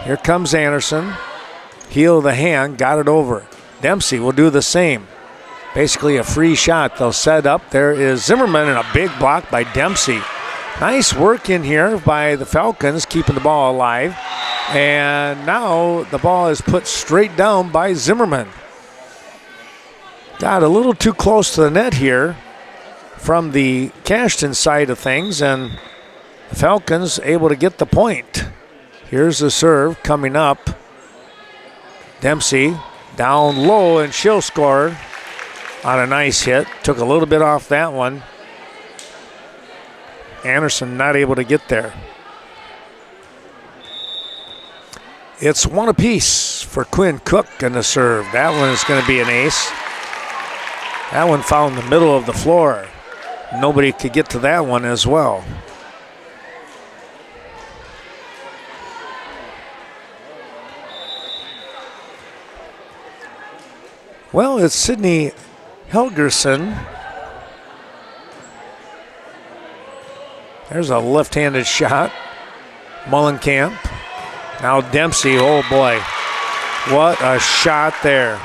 Here comes Anderson. Heel of the hand, got it over. Dempsey will do the same. Basically a free shot. They'll set up. There is Zimmerman and a big block by Dempsey. Nice work in here by the Falcons, keeping the ball alive. And now the ball is put straight down by Zimmerman. Got a little too close to the net here from the Cashton side of things, and the Falcons able to get the point. Here's the serve coming up. Dempsey down low, and she'll score on a nice hit. Took a little bit off that one. Anderson not able to get there. It's one apiece for Quinn Cook in the serve. That one is going to be an ace. That one found the middle of the floor. Nobody could get to that one as well. Well, it's Sydney Helgerson. There's a left-handed shot. Mullenkamp. Now Dempsey, oh boy. What a shot there.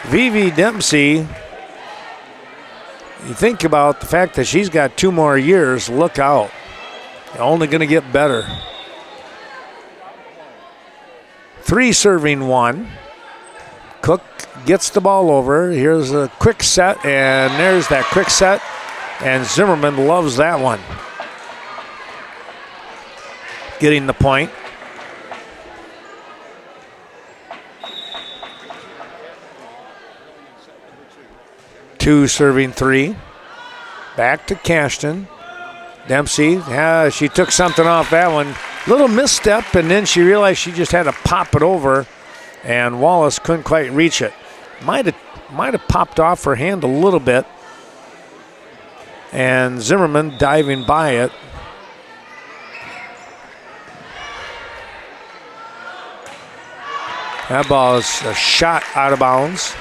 Vivi Dempsey, you think about the fact that she's got 2 more years, look out. They're only going to get better. 3 serving 1. Cook gets the ball over. Here's a quick set, and there's that quick set. And Zimmerman loves that one. Getting the point. Two serving 3. Back to Cashton. Dempsey, she took something off that one. Little misstep, and then she realized she just had to pop it over, and Wallace couldn't quite reach it. Might have popped off her hand a little bit. And Zimmerman diving by it. That ball is a shot out of bounds.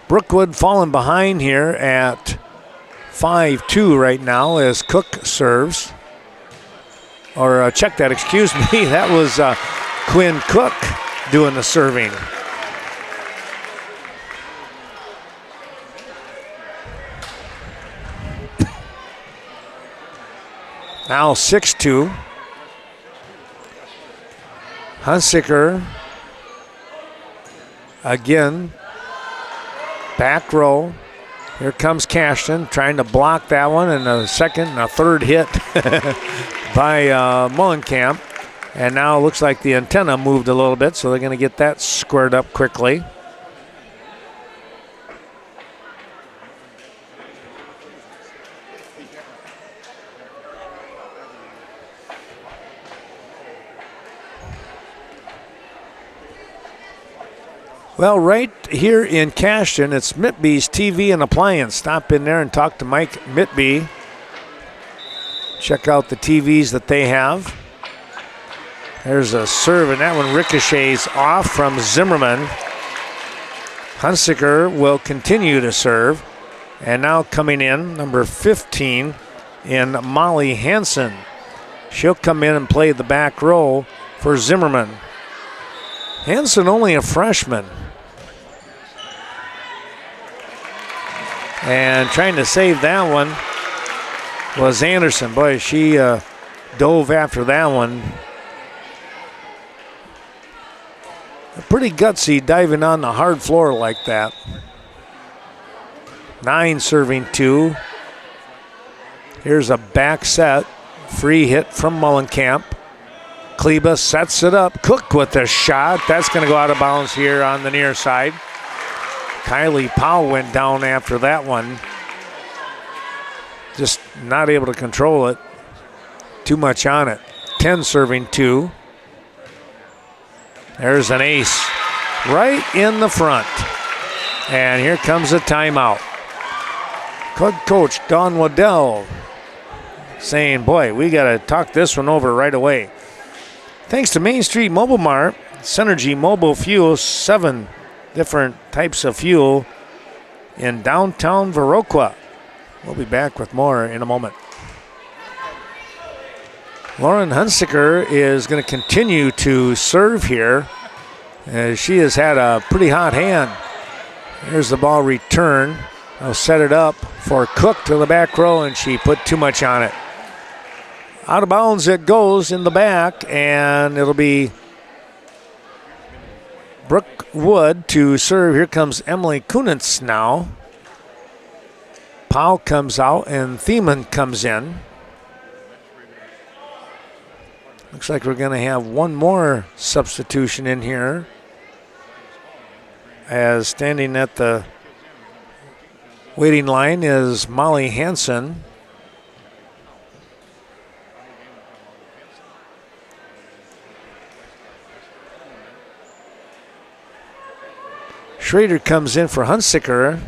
Brookwood falling behind here at 5-2 right now as Cook serves. Or check that, excuse me. That was Quinn Cook doing the serving. Now 6-2. Hunsicker again. Back row. Here comes Cashton trying to block that one, and a second and a third hit by Mullenkamp. And now it looks like the antenna moved a little bit, so they're going to get that squared up quickly. Well, right here in Cashton, it's Mitby's TV and Appliance. Stop in there and talk to Mike Mitby. Check out the TVs that they have. There's a serve, and that one ricochets off from Zimmerman. Hunsicker will continue to serve. And now coming in, number 15 in Molly Hansen. She'll come in and play the back row for Zimmerman. Hansen only a freshman. And trying to save that one was Anderson. Boy, she dove after that one. Pretty gutsy diving on the hard floor like that. 9 serving 2. Here's a back set. Free hit from Mullenkamp. Kleba sets it up. Cook with the shot. That's going to go out of bounds here on the near side. Kylie Powell went down after that one. Just not able to control it. Too much on it. 10 serving 2. There's an ace right in the front. And here comes a timeout. Coach Don Waddell saying, boy, we got to talk this one over right away. Thanks to Main Street Mobile Mart, Synergy Mobile Fuel, 7 different types of fuel in downtown Viroqua. We'll be back with more in a moment. Lauren Hunsiker is going to continue to serve here, as she has had a pretty hot hand. Here's the ball return. I'll set it up for Cook to the back row, and she put too much on it. Out of bounds it goes in the back, and it'll be Brookwood to serve. Here comes Emily Kunitz now. Powell comes out, and Thiemann comes in. Looks like we're going to have one more substitution in here, as standing at the waiting line is Molly Hansen. Schrader comes in for Hunsiker.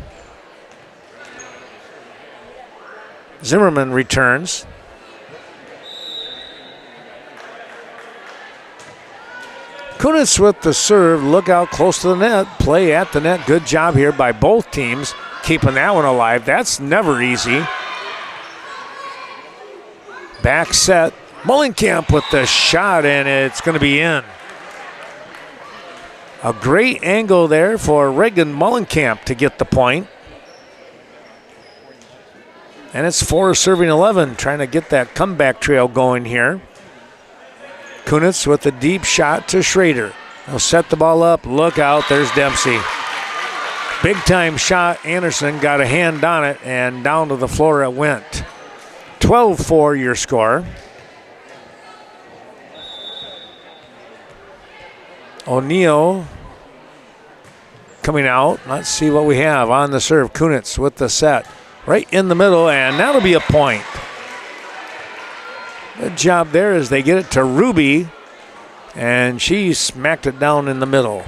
Zimmerman returns. Kunitz with the serve. Look out close to the net. Play at the net. Good job here by both teams keeping that one alive. That's never easy. Back set. Mullenkamp with the shot, and it's going to be in. A great angle there for Reagan Mullenkamp to get the point. And it's 4 serving 11, trying to get that comeback trail going here. Kunitz with a deep shot to Schrader. They'll set the ball up. Look out, there's Dempsey. Big time shot. Anderson got a hand on it, and down to the floor it went. 12-4 your score. O'Neill coming out. Let's see what we have on the serve. Kunitz with the set. Right in the middle, and that'll be a point. Good job there as they get it to Ruby, and she smacked it down in the middle.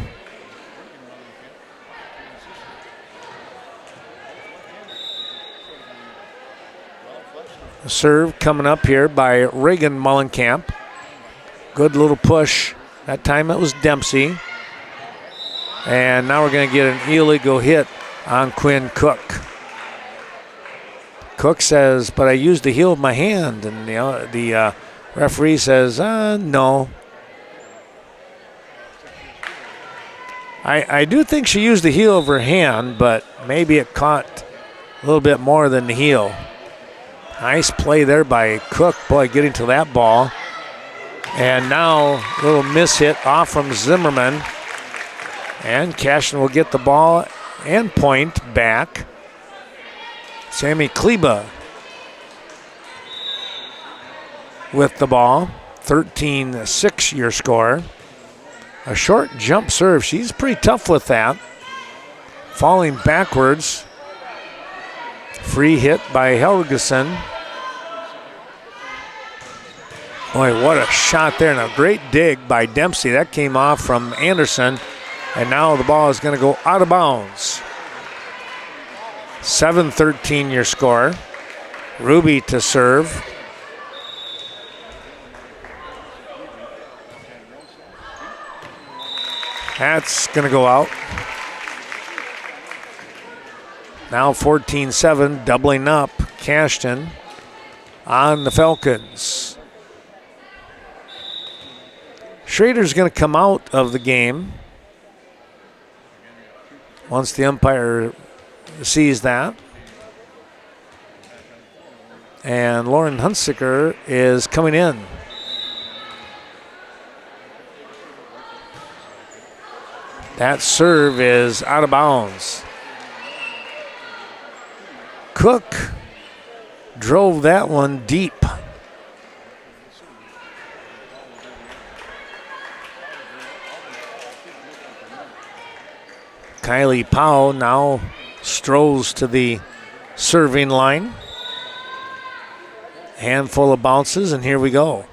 The serve coming up here by Reagan Mullenkamp. Good little push. That time it was Dempsey. And now we're going to get an illegal hit on Quinn Cook. Cook says, but I used the heel of my hand. And the referee says, no. I do think she used the heel of her hand, but maybe it caught a little bit more than the heel. Nice play there by Cook. Boy, getting to that ball. And now a little miss hit off from Zimmerman. And Cashton will get the ball and point back. Sammy Kleba with the ball. 13-6 your score. A short jump serve. She's pretty tough with that. Falling backwards. Free hit by Helgeson. Boy, what a shot there, and a great dig by Dempsey. That came off from Anderson, and now the ball is going to go out of bounds. 7-13 your score. Ruby to serve. That's going to go out. Now 14-7, doubling up Cashton on the Falcons. Schrader's going to come out of the game once the umpire sees that. And Lauren Hunsiker is coming in. That serve is out of bounds. Cook drove that one deep. Kylie Powell now strolls to the serving line. Handful of bounces, and here we go.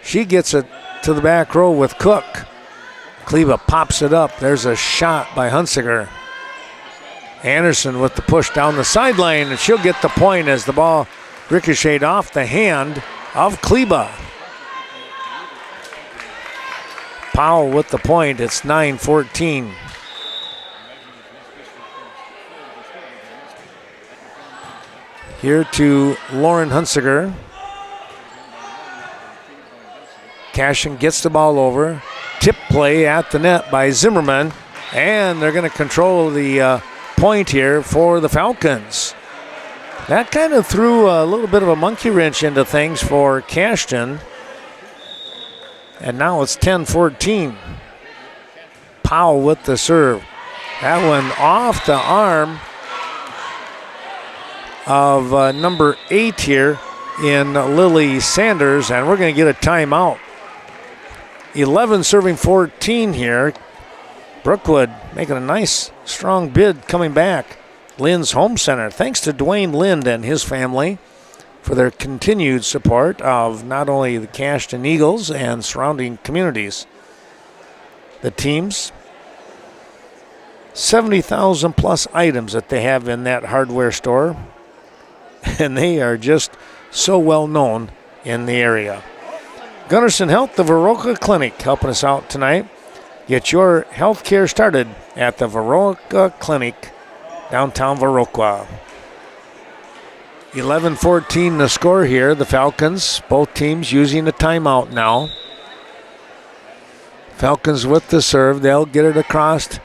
She gets it to the back row with Cook. Kleba pops it up. There's a shot by Hunsiker. Anderson with the push down the sideline, and she'll get the point as the ball ricocheted off the hand of Kleba. Powell with the point. It's 9-14. Here to Lauren Hunsiger. Cashton gets the ball over. Tip play at the net by Zimmerman. And they're going to control the point here for the Falcons. That kind of threw a little bit of a monkey wrench into things for Cashton. And now it's 10-14. Powell with the serve. That one off the arm of number 8 here in Lily Sanders, and we're going to get a timeout. 11 serving 14 here. Brookwood making a nice, strong bid coming back. Lynn's Home Center. Thanks to Dwayne Lind and his family for their continued support of not only the Cashton Eagles and surrounding communities. The teams, 70,000 plus items that they have in that hardware store, and they are just so well known in the area. Gunderson Health, the Viroqua Clinic, helping us out tonight. Get your health care started at the Viroqua Clinic, downtown Viroqua. 11-14 the score here. The Falcons, both teams using a timeout now. Falcons with the serve. They'll get it across.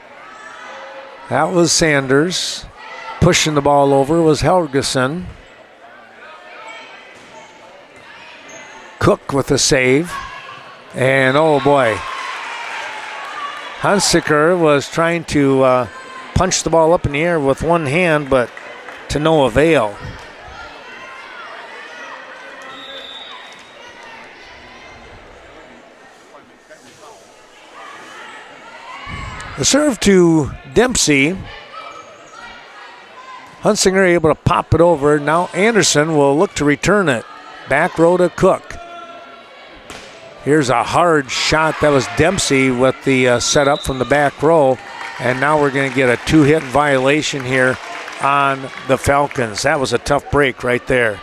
That was Sanders. Pushing the ball over was Helgeson. Cook with a save. And oh boy, Hunsiker was trying to punch the ball up in the air with one hand, but to no avail. The serve to Dempsey. Hunsinger able to pop it over. Now Anderson will look to return it. Back row to Cook. Here's a hard shot. That was Dempsey with the setup from the back row. And now we're going to get a 2-hit violation here on the Falcons. That was a tough break right there.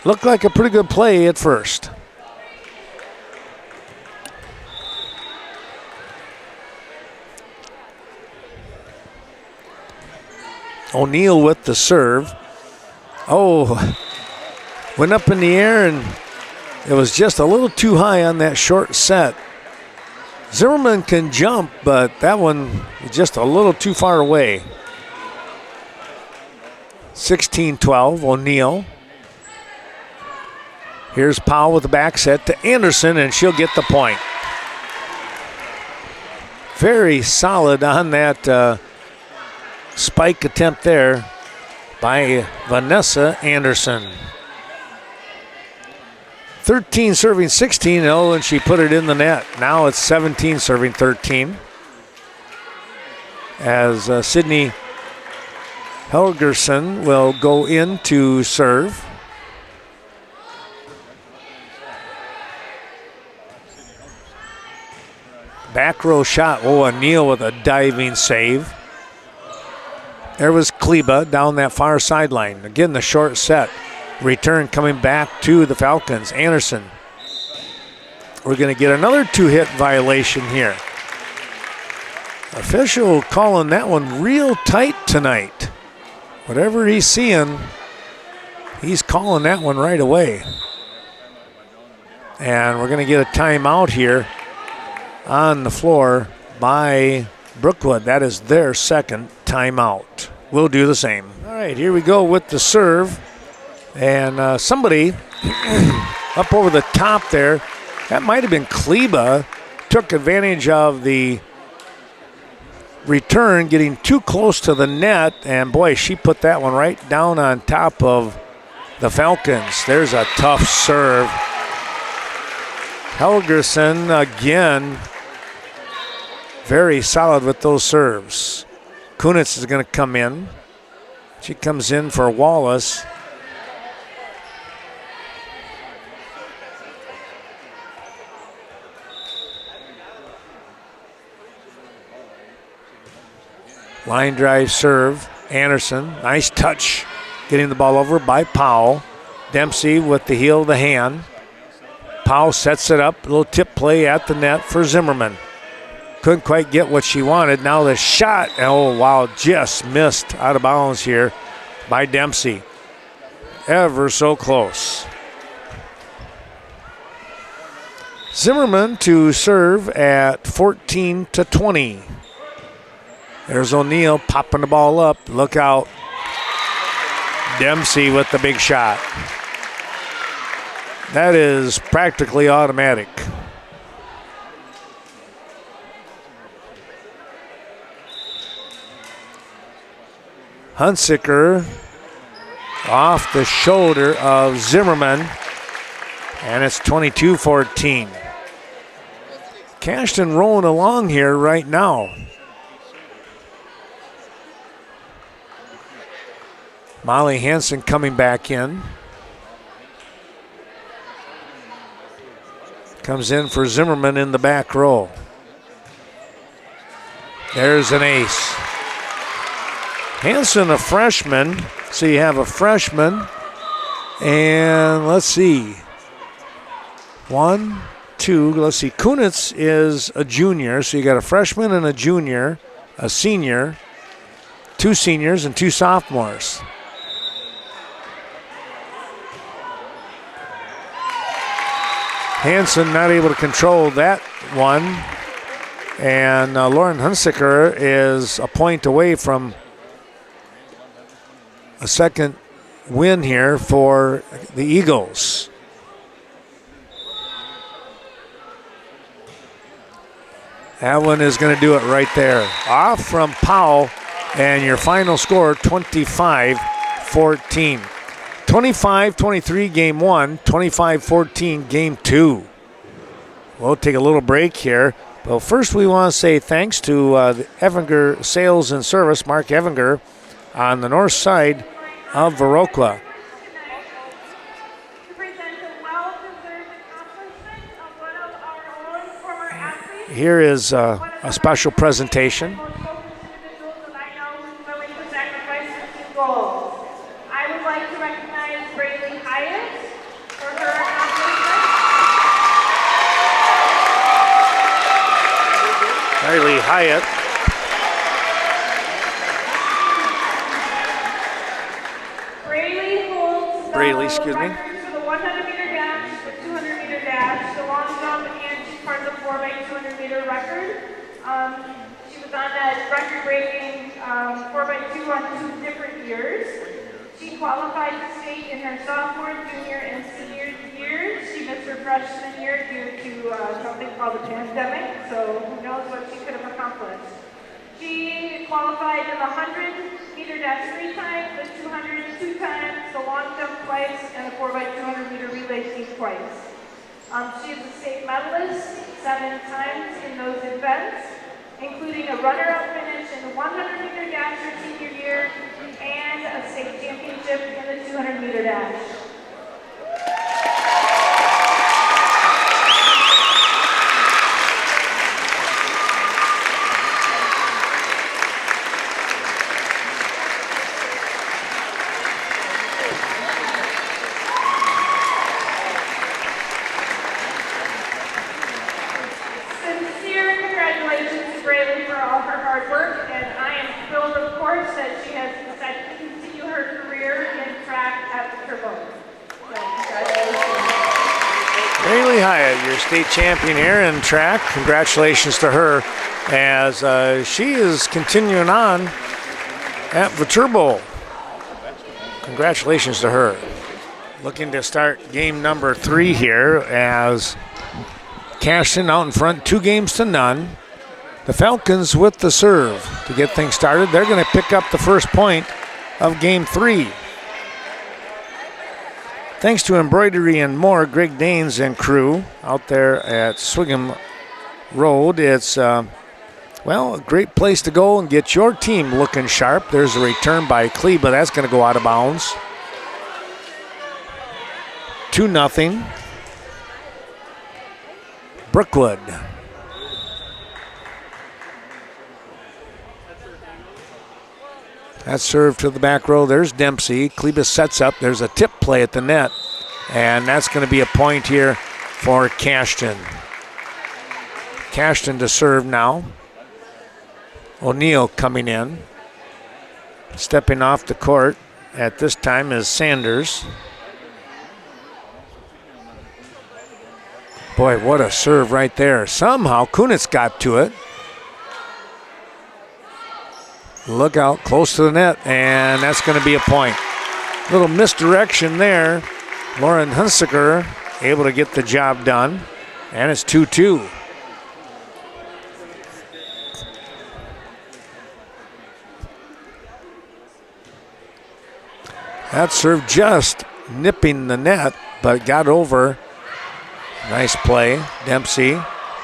Looked like a pretty good play at first. O'Neal with the serve. Oh, went up in the air and it was just a little too high on that short set. Zimmerman can jump, but that one is just a little too far away. 16-12, O'Neal. Here's Powell with the back set to Anderson, and she'll get the point. Very solid on that spike attempt there by Vanessa Anderson. 13 serving 16, and she put it in the net. Now it's 17 serving 13. As Sydney Helgerson will go in to serve. Back row shot. Oh, O'Neal with a diving save. There was Kleba down that far sideline. Again, the short set. Return coming back to the Falcons. Anderson. We're going to get another 2-hit violation here. Official calling that one real tight tonight. Whatever he's seeing, he's calling that one right away. And we're going to get a timeout here on the floor by Brookwood. That is their second timeout. We'll do the same. All right, here we go with the serve. And somebody up over the top there, that might have been Kleba, took advantage of the return, getting too close to the net. And boy, she put that one right down on top of the Falcons. There's a tough serve. Helgerson again, very solid with those serves. Kunitz is going to come in. She comes in for Wallace. Line drive serve. Anderson, nice touch. Getting the ball over by Powell. Dempsey with the heel of the hand. Powell sets it up. A little tip play at the net for Zimmerman. Couldn't quite get what she wanted. Now the shot. Oh, wow, just missed out of bounds here by Dempsey. Ever so close. Zimmerman to serve at 14-20. There's O'Neill popping the ball up. Look out. Dempsey with the big shot. That is practically automatic. Hunsicker off the shoulder of Zimmerman, and it's 22-14. Cashton rolling along here right now. Molly Hansen coming back in. Comes in for Zimmerman in the back row. There's an ace. Hansen, a freshman. So you have a freshman. And let's see. 1, 2. Let's see. Kunitz is a junior. So you got a freshman and a junior, a senior, 2 seniors, and 2 sophomores. Hansen not able to control that one. And Lauren Hunsicker is a point away from a second win here for the Eagles. That one is going to do it right there. Off from Powell, and your final score, 25-14. 25-23 game 1, 25-14 game 2. We'll take a little break here. But first we want to say thanks to the Evinger Sales and Service, Mark Evinger, on the north side of Viroqua. Here is a special presentation. Riley Hyatt. Braley, excuse me. For the 100-meter dash, the 200-meter dash, the long jump, and she's part of the 4x200-meter record. She was on that record-breaking 4x2 on 2 different years. She qualified to state in her sophomore, junior, and senior years. She missed her freshman year due to something called the pandemic, so who knows what she could have accomplished. She qualified in the 100-meter dash 3 times, the 200 2 times, the long jump twice, and the 4x200-meter relay team twice. She is a state medalist 7 times in those events, including a runner-up finish in the 100-meter dash her senior year and a state championship in the 200-meter dash. State champion here in track. Congratulations to her as she is continuing on at Viterbo. Congratulations to her. Looking to start game number 3 here as Cashton out in front 2-0. The Falcons with the serve to get things started. They're going to pick up the first point of game 3. Thanks to Embroidery and More, Greg Danes and crew out there at Swigum Road. It's, a great place to go and get your team looking sharp. There's a return by Kleba. That's going to go out of bounds. 2-0. Brookwood. That's served to the back row. There's Dempsey. Kleba sets up. There's a tip play at the net. And that's going to be a point here for Cashton. Cashton to serve now. O'Neill coming in. Stepping off the court at this time is Sanders. Boy, what a serve right there. Somehow Kunitz got to it. Look out, close to the net, and that's going to be a point. Little misdirection there. Lauren Hunsaker able to get the job done, and it's 2-2. That serve just nipping the net, but got over. Nice play. Dempsey,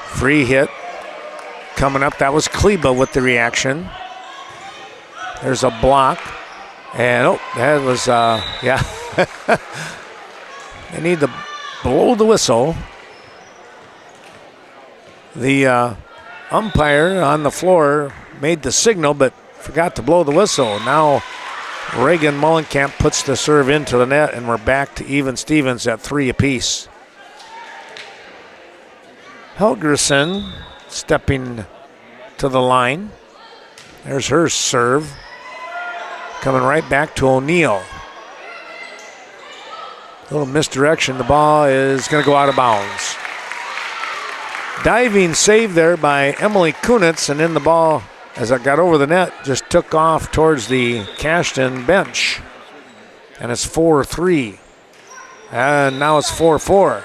free hit. Coming up, that was Kleba with the reaction. There's a block. And, that was, yeah. They need to blow the whistle. The umpire on the floor made the signal, but forgot to blow the whistle. Now Reagan Mullenkamp puts the serve into the net, and we're back to even Stevens at 3 apiece. Helgerson stepping to the line. There's her serve. Coming right back to O'Neill. A little misdirection. The ball is going to go out of bounds. Diving save there by Emily Kunitz, and then the ball, as it got over the net, just took off towards the Cashton bench. And it's 4-3. And now it's 4-4.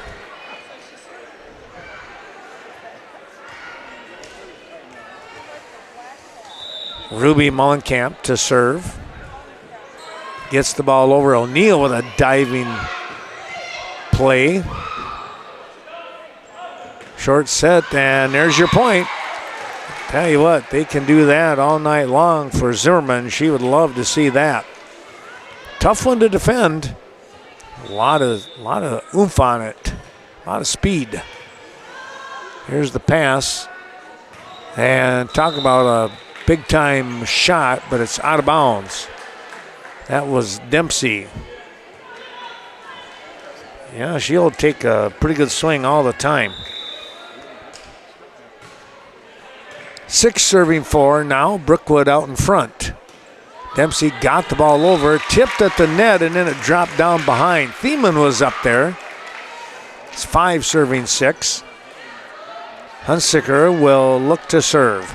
Ruby Mullenkamp to serve. Gets the ball over. O'Neill with a diving play. Short set, and there's your point. Tell you what, they can do that all night long for Zimmerman. She would love to see that. Tough one to defend. A lot of oomph on it. A lot of speed. Here's the pass. And talk about a big-time shot, but it's out of bounds. That was Dempsey. Yeah, she'll take a pretty good swing all the time. 6 serving 4 now. Brookwood out in front. Dempsey got the ball over, tipped at the net, and then it dropped down behind. Thiemann was up there. It's 5 serving 6. Hunsaker will look to serve.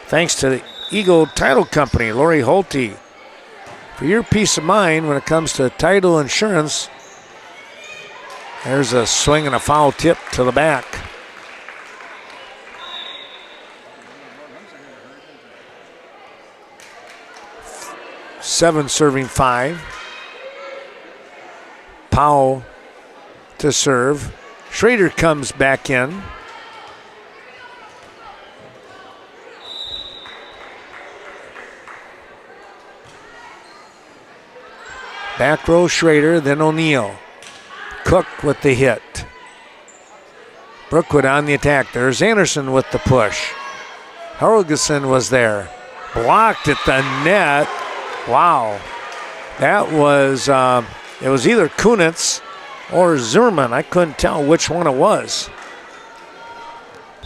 Thanks to the Eagle Title Company, Lori Holte. For your peace of mind when it comes to title insurance, there's a swing and a foul tip to the back. Seven serving 5. Powell to serve. Schrader comes back in. Back row Schrader, then O'Neill. Cook with the hit. Brookwood on the attack. There's Anderson with the push. Helgeson was there. Blocked at the net. Wow. That was, it was either Kunitz or Zimmerman. I couldn't tell which one it was.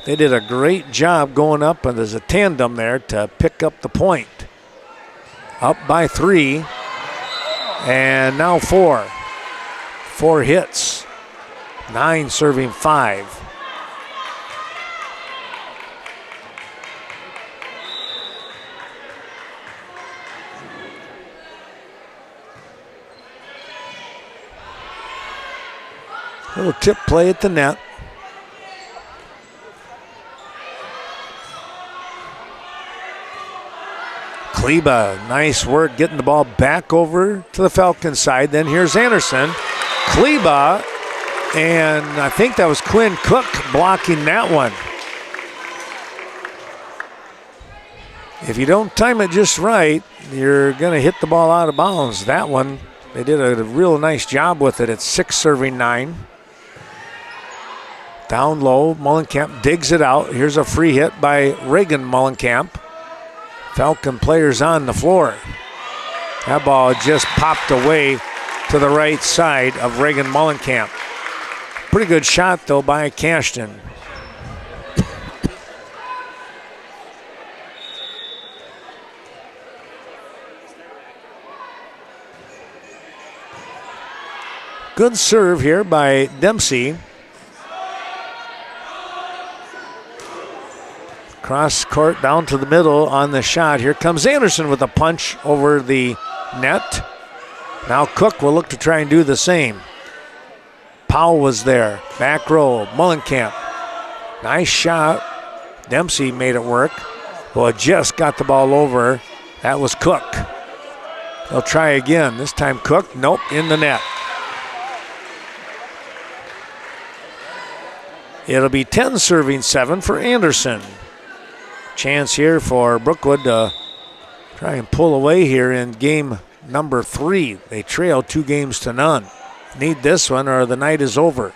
They did a great job going up, and there's a tandem there to pick up the point. Up by 3. And now 4. 4 hits. 9 serving 5. Little tip play at the net. Kleba, nice work getting the ball back over to the Falcons side. Then here's Anderson. Kleba, and I think that was Quinn Cook blocking that one. If you don't time it just right, you're going to hit the ball out of bounds. That one, they did a real nice job with it. It's 6 serving 9. Down low, Mullenkamp digs it out. Here's a free hit by Reagan Mullenkamp. Falcon players on the floor. That ball just popped away to the right side of Reagan Mullenkamp. Pretty good shot, though, by Cashton. Good serve here by Dempsey. Cross court down to the middle on the shot. Here comes Anderson with a punch over the net. Now Cook will look to try and do the same. Powell was there. Back row, Mullenkamp. Nice shot. Dempsey made it work. Well, just got the ball over. That was Cook. They'll try again. This time Cook, nope, in the net. It'll be 10 serving 7 for Anderson. Chance here for Brookwood to try and pull away here in game number 3. They trail 2-0. Need this one or the night is over.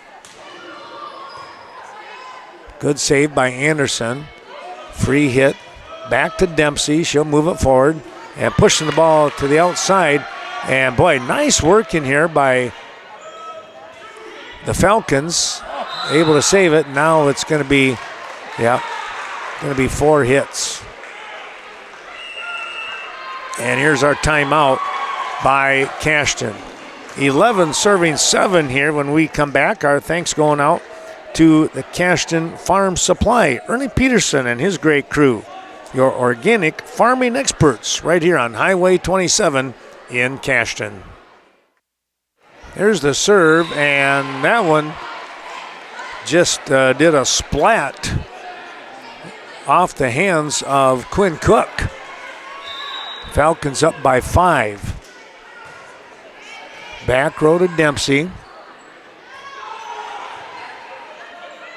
Good save by Anderson. Free hit back to Dempsey. She'll move it forward and pushing the ball to the outside. And boy, nice work in here by the Falcons. Able to save it. Now it's going to be, going to be 4 hits. And here's our timeout by Cashton. 11 serving 7 here when we come back. Our thanks going out to the Cashton Farm Supply. Ernie Peterson and his great crew. Your organic farming experts right here on Highway 27 in Cashton. There's the serve, and that one just did a splat off the hands of Quinn Cook. Falcons up by 5. Back row to Dempsey.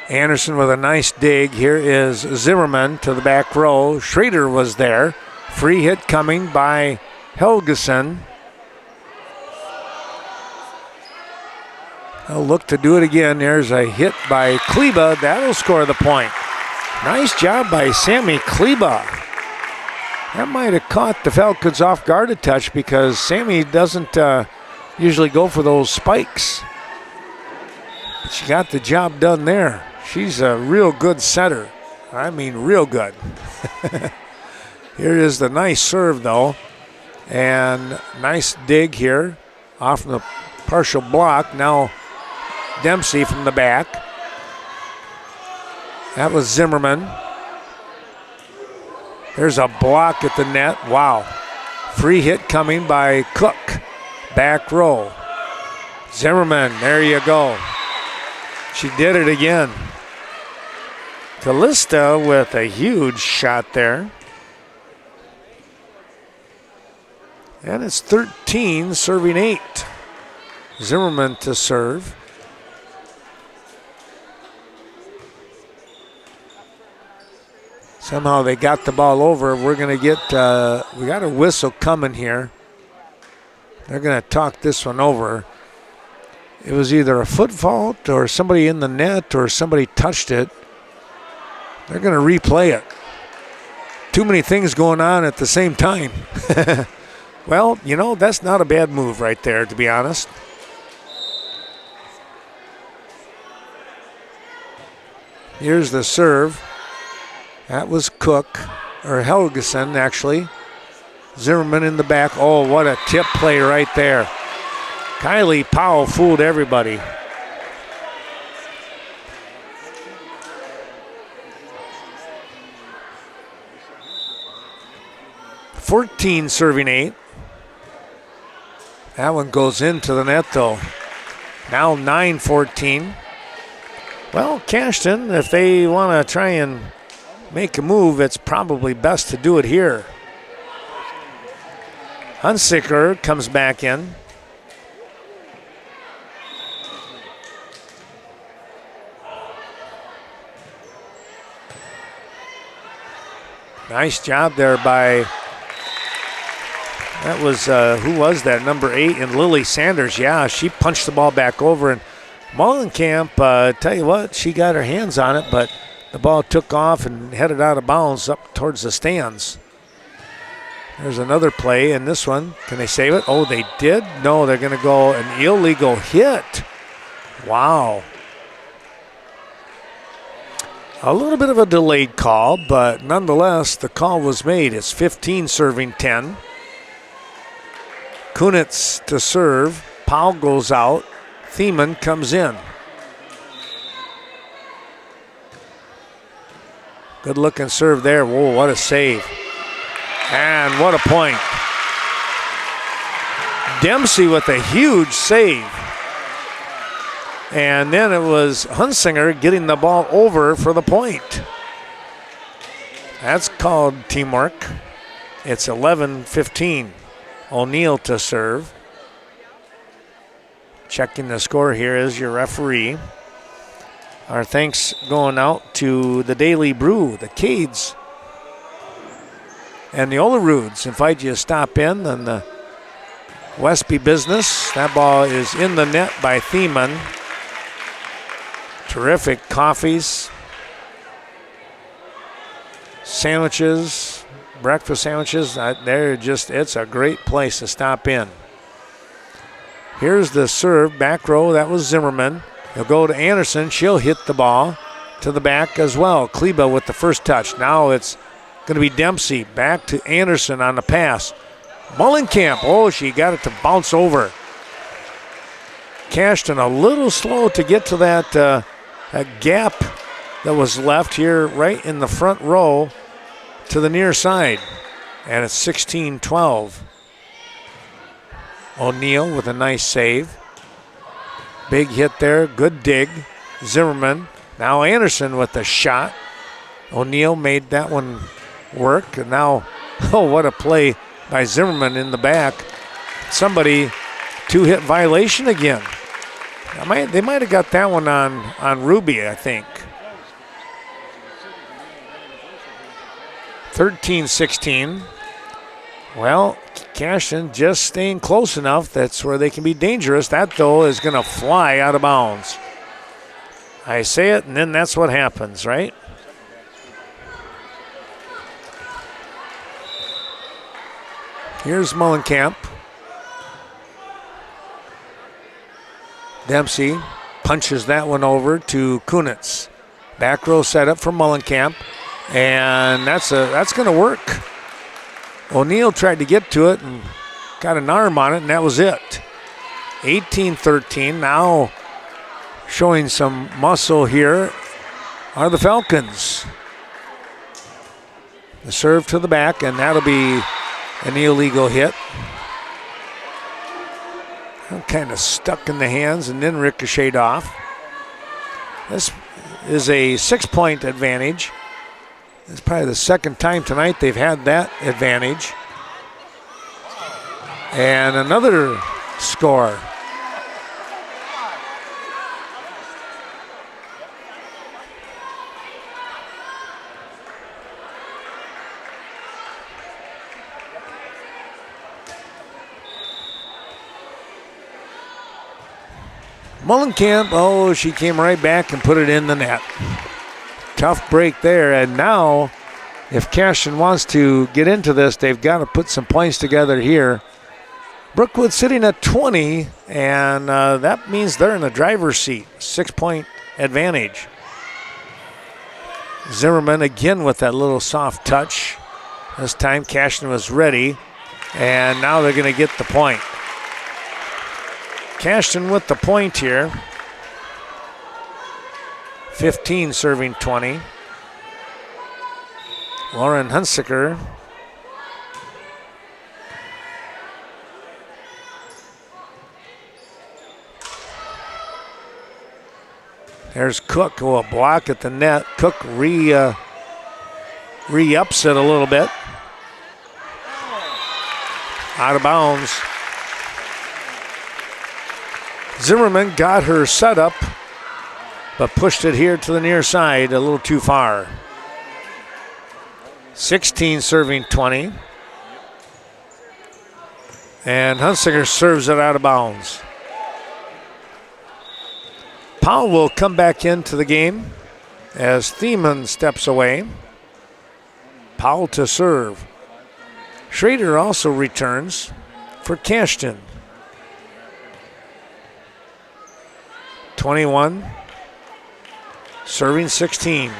Anderson with a nice dig. Here is Zimmerman to the back row. Schrader was there. Free hit coming by Helgeson. They'll look to do it again. There's a hit by Kleba. That'll score the point. Nice job by Sammy Kleba. That might have caught the Falcons off guard a touch because Sammy doesn't usually go for those spikes. But she got the job done there. She's a real good setter. I mean, real good. Here is the nice serve, though. And nice dig here off from the partial block. Now Dempsey from the back. That was Zimmerman. There's a block at the net. Wow. Free hit coming by Cook. Back row. Zimmerman, there you go. She did it again. Callista with a huge shot there. And it's 13 serving 8. Zimmerman to serve. Somehow they got the ball over. We're going to get, we got a whistle coming here. They're going to talk this one over. It was either a foot fault or somebody in the net or somebody touched it. They're going to replay it. Too many things going on at the same time. Well, you know, that's not a bad move right there, to be honest. Here's the serve. That was Cook, or Helgeson, actually. Zimmerman in the back. Oh, what a tip play right there. Kylie Powell fooled everybody. $14 serving 8. That one goes into the net, though. Now 9-14. Well, Cashton, if they want to try and make a move, it's probably best to do it here. Hunsicker comes back in. Nice job there by, that was, who was that? Number 8 in Lily Sanders. Yeah, she punched the ball back over. And Mullenkamp, tell you what, she got her hands on it, but the ball took off and headed out of bounds up towards the stands. There's another play in this one. Can they save it? Oh, they did? No, they're going to go an illegal hit. Wow. A little bit of a delayed call, but nonetheless, the call was made. It's 15 serving 10. Kunitz to serve. Powell goes out. Thiemann comes in. Good looking serve there. Whoa, what a save. And what a point. Dempsey with a huge save. And then it was Hunsinger getting the ball over for the point. That's called teamwork. It's 11-15. O'Neill to serve. Checking the score here is your referee. Our thanks going out to the Daily Brew, the Cades, and the Olarudes. Invite you to stop in on the Westby business. That ball is in the net by Thiemann. Terrific coffees, sandwiches, breakfast sandwiches. It's a great place to stop in. Here's the serve, back row. That was Zimmerman. He'll go to Anderson. She'll hit the ball to the back as well. Kleba with the first touch. Now it's going to be Dempsey. Back to Anderson on the pass. Mullenkamp. Oh, she got it to bounce over. Cashton a little slow to get to that gap that was left here right in the front row to the near side. And it's 16-12. O'Neill with a nice save. Big hit there, good dig. Zimmerman. Now Anderson with the shot. O'Neill made that one work. And now, oh, what a play by Zimmerman in the back. Somebody, two-hit violation again. They might have got that one on Ruby, I think. 13-16. Well, Cashton just staying close enough. That's where they can be dangerous. That, though, is going to fly out of bounds. I say it, and then that's what happens, right? Here's Mullenkamp. Dempsey punches that one over to Kunitz. Back row set up for Mullenkamp, and that's going to work. O'Neill tried to get to it and got an arm on it, and that was it. 18-13. Now showing some muscle here are the Falcons. The serve to the back, and that'll be an illegal hit. Kind of stuck in the hands and then ricocheted off. This is a 6-point advantage. It's probably the second time tonight they've had that advantage. And another score. Mullenkamp, oh, she came right back and put it in the net. Tough break there, and now if Cashton wants to get into this, they've got to put some points together here. Brookwood sitting at 20, and that means they're in the driver's seat. 6-point advantage. Zimmerman again with that little soft touch. This time Cashton was ready, and now they're going to get the point. Cashton with the point here. 15 serving 20. Lauren Hunsiker. There's Cook, a block at the net. Cook re-ups it a little bit. Out of bounds. Zimmerman got her set up, but pushed it here to the near side a little too far. 16 serving 20. And Hunsinger serves it out of bounds. Powell will come back into the game as Thiemann steps away. Powell to serve. Schrader also returns for Cashton. 21, serving 16.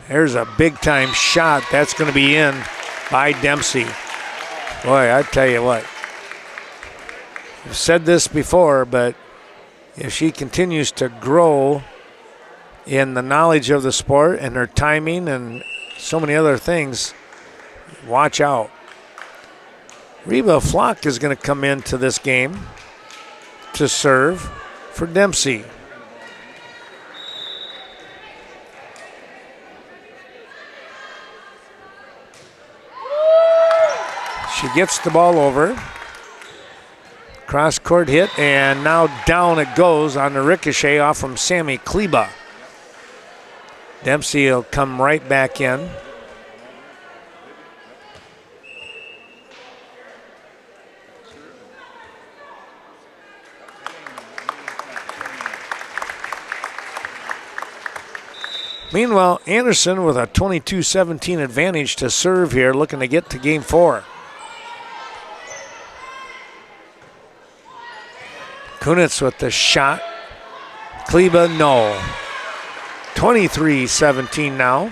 There's a big-time shot. That's going to be in by Dempsey. Boy, I tell you what. I've said this before, but if she continues to grow in the knowledge of the sport and her timing and so many other things, watch out. Reba Flock is going to come into this game to serve for Dempsey. She gets the ball over. Cross court hit, and now down it goes on the ricochet off from Sammy Kleba. Dempsey will come right back in. Meanwhile, Anderson with a 22-17 advantage to serve here, looking to get to game 4. Kunitz with the shot. Kleba, no. 23-17 now.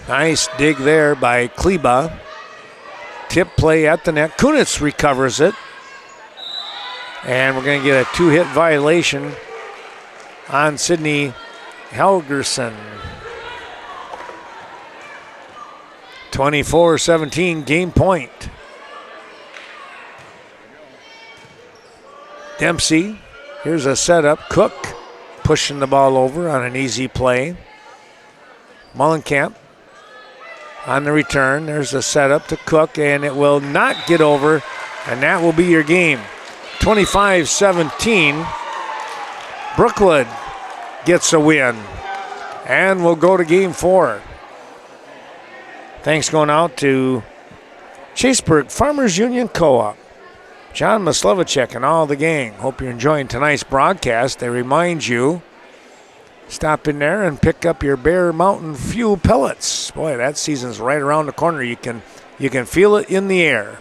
Nice dig there by Kleba. Tip play at the net. Kunitz recovers it. And we're going to get a 2-hit violation on Sydney Helgerson. 24-17 game point. Dempsey, here's a setup. Cook pushing the ball over on an easy play. Mullenkamp on the return. There's a setup to Cook, and it will not get over, and that will be your game. 25-17. Brookwood gets a win, and we'll go to game 4. Thanks going out to Chaseburg Farmers Union Co-op, John Maslevicek, and all the gang. Hope you're enjoying tonight's broadcast. They remind you, stop in there and pick up your Bear Mountain Fuel pellets. Boy, that season's right around the corner. You can feel it in the air.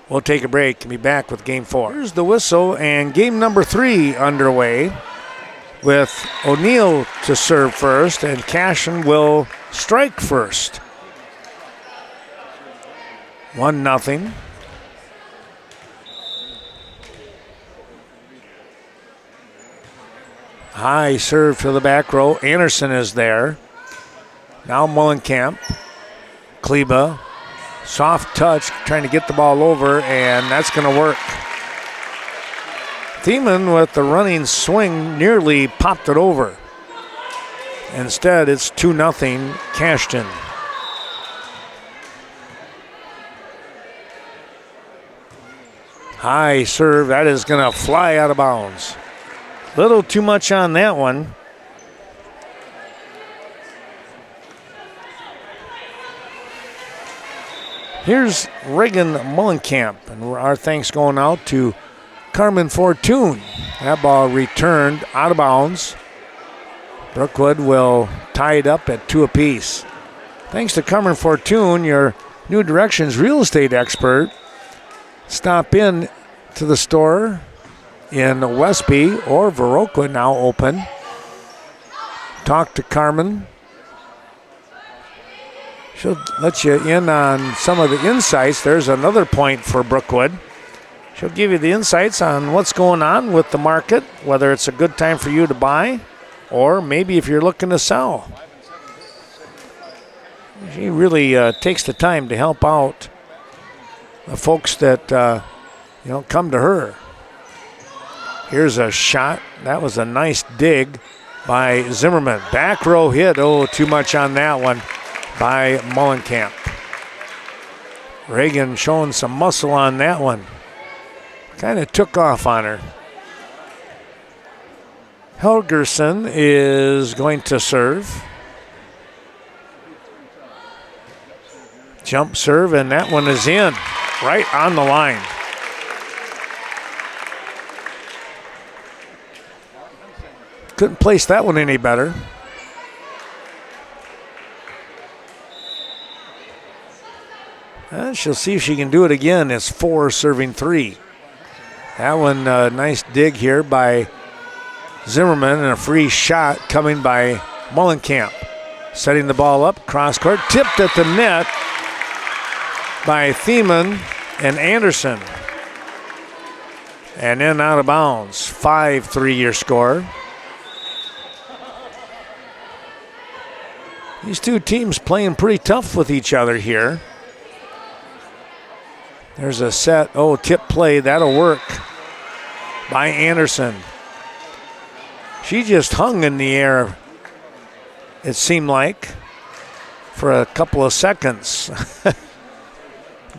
We'll take a break and be back with game 4. Here's the whistle, and game number 3 underway, with O'Neill to serve first, and Cashton will strike first. 1-0. High serve to the back row. Anderson is there. Now Mullenkamp. Kleba. Soft touch, trying to get the ball over, and that's going to work. Thiemann with the running swing nearly popped it over. Instead, it's 2-0 Cashton. High serve, that is going to fly out of bounds. Little too much on that one. Here's Reagan Mullenkamp, and our thanks going out to Carmen Fortune. That ball returned out of bounds. Brookwood will tie it up at 2 apiece. Thanks to Carmen Fortune, your New Directions real estate expert. Stop in to the store in Westby or Viroqua, now open. Talk to Carmen. She'll let you in on some of the insights. There's another point for Brookwood. She'll give you the insights on what's going on with the market, whether it's a good time for you to buy or maybe if you're looking to sell. She really takes the time to help out the folks that come to her. Here's a shot. That was a nice dig by Zimmerman. Back row hit. Oh, too much on that one by Mullenkamp. Reagan showing some muscle on that one. Kind of took off on her. Helgerson is going to serve. Jump serve, and that one is in. Right on the line. Couldn't place that one any better. She'll see if she can do it again. It's 4 serving 3. That one, nice dig here by Zimmerman, and a free shot coming by Mullenkamp. Setting the ball up, cross court, tipped at the net by Thiemann and Anderson. And then out of bounds. 5-3 your score. These two teams playing pretty tough with each other here. There's a set, tip play, that'll work by Anderson. She just hung in the air, it seemed like, for a couple of seconds.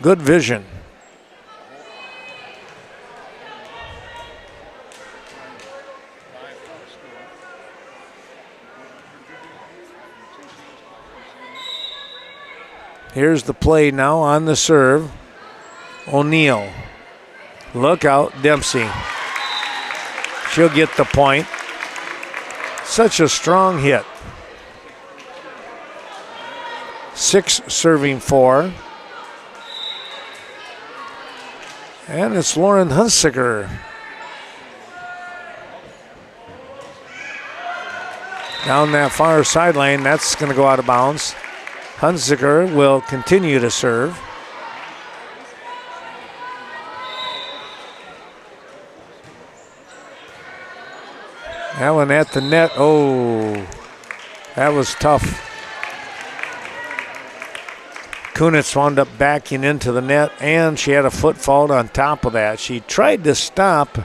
Good vision. Here's the play now on the serve. O'Neill. Look out, Dempsey. She'll get the point. Such a strong hit. 6 serving 4. And it's Lauren Hunsicker. Down that far sideline, that's going to go out of bounds. Hunsicker will continue to serve. That one at the net. Oh, that was tough. Kunitz wound up backing into the net, and she had a foot fault on top of that. She tried to stop,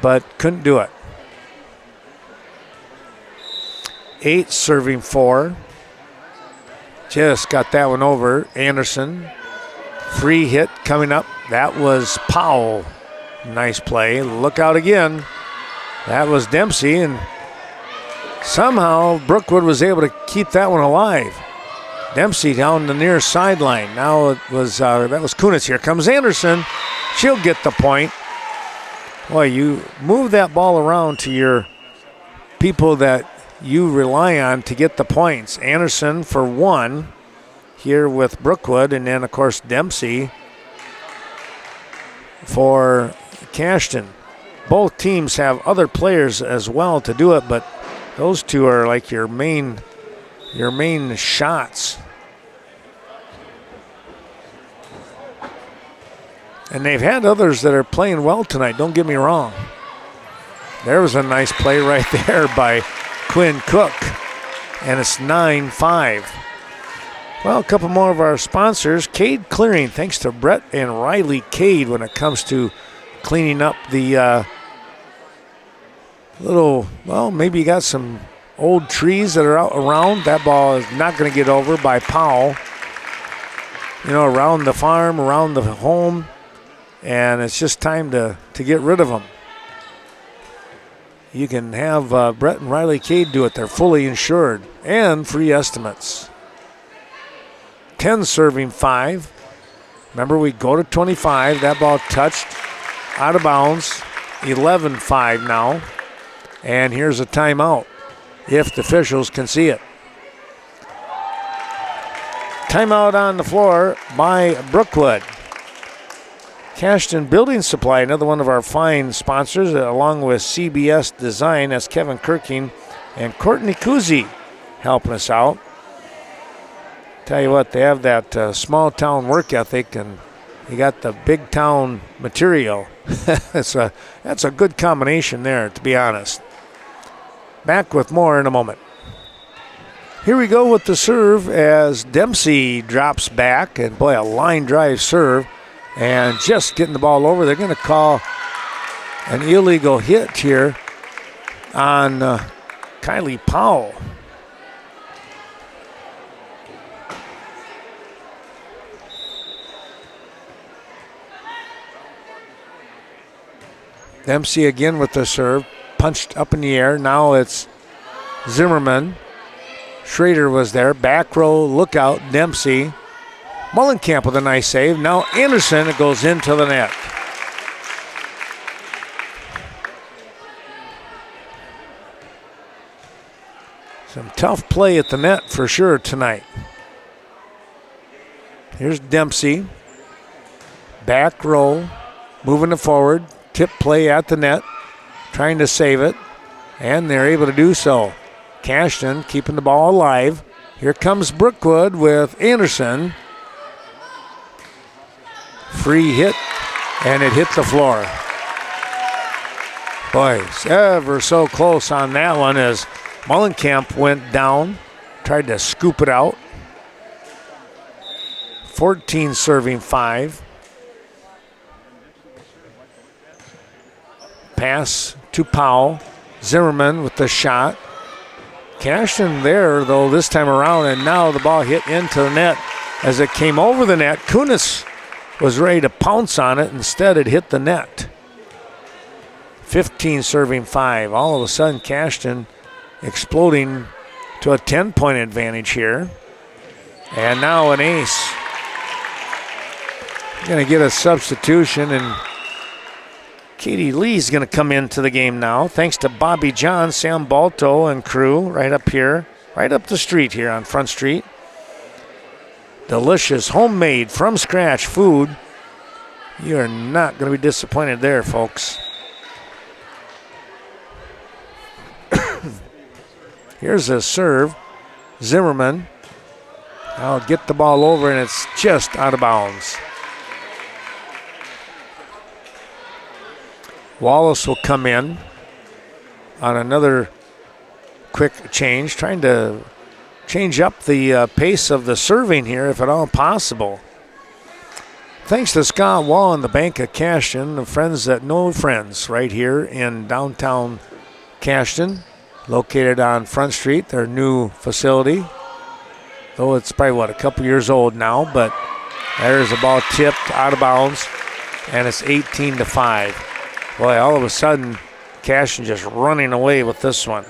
but couldn't do it. 8 serving 4. Just got that one over. Anderson. Free hit coming up. That was Powell. Nice play. Look out again. That was Dempsey, and somehow Brookwood was able to keep that one alive. Dempsey down the near sideline. Now it was that was Kunitz. Here comes Anderson. She'll get the point. Boy, you move that ball around to your people that you rely on to get the points. Anderson for 1 here with Brookwood, and then of course Dempsey for Cashton. Both teams have other players as well to do it, but those two are like your main shots. And they've had others that are playing well tonight, don't get me wrong. There was a nice play right there by Quinn Cook, and it's 9-5. Well, a couple more of our sponsors. Cade Clearing, thanks to Brett and Riley Cade when it comes to cleaning up the maybe you got some old trees that are out around. That ball is not going to get over by Powell. Around the farm, around the home, and it's just time to get rid of them. You can have Brett and Riley Cade do it. They're fully insured and free estimates. 10 serving 5. Remember, we go to 25. That ball touched out of bounds. 11-5 now. And here's a timeout if the officials can see it. Timeout on the floor by Brookwood. Cashton Building Supply, another one of our fine sponsors, along with CBS Design. That's Kevin Kirking and Courtney Kuzi helping us out. Tell you what, they have that small town work ethic, and you got the big town material. That's a good combination there, to be honest. Back with more in a moment. Here we go with the serve as Dempsey drops back, and boy, a line drive serve, and just getting the ball over. They're going to call an illegal hit here on Kylie Powell. Dempsey again with the serve, punched up in the air. Now it's Zimmerman. Schrader was there. Back row, look out, Dempsey. Mullenkamp with a nice save. Now Anderson, it goes into the net. Some tough play at the net for sure tonight. Here's Dempsey. Back row, moving it forward. Tip play at the net, trying to save it. And they're able to do so. Cashton keeping the ball alive. Here comes Brookwood with Anderson. Free hit, and it hit the floor. Boy, it's ever so close on that one as Mullenkamp went down, tried to scoop it out. 14 serving 5. Pass to Powell. Zimmerman with the shot. Cashton there, though, this time around, and now the ball hit into the net. As it came over the net, Kunis was ready to pounce on it. Instead, it hit the net. 15 serving 5. All of a sudden, Cashton exploding to a 10-point advantage here. And now an ace. Going to get a substitution, and Katie Lee's going to come into the game now. Thanks to Bobby John, Sam Balto, and crew right up here, right up the street here on Front Street. Delicious, homemade, from scratch food. You are not going to be disappointed there, folks. Here's a serve. Zimmerman. I'll get the ball over, and it's just out of bounds. Wallace will come in on another quick change, trying to change up the pace of the serving here, if at all possible. Thanks to Scott Wall and the Bank of Cashton, the friends that know friends, right here in downtown Cashton, located on Front Street, their new facility. Though it's probably, a couple years old now, but there's a ball tipped out of bounds, and it's 18-5. Boy, all of a sudden, Cashton just running away with this one.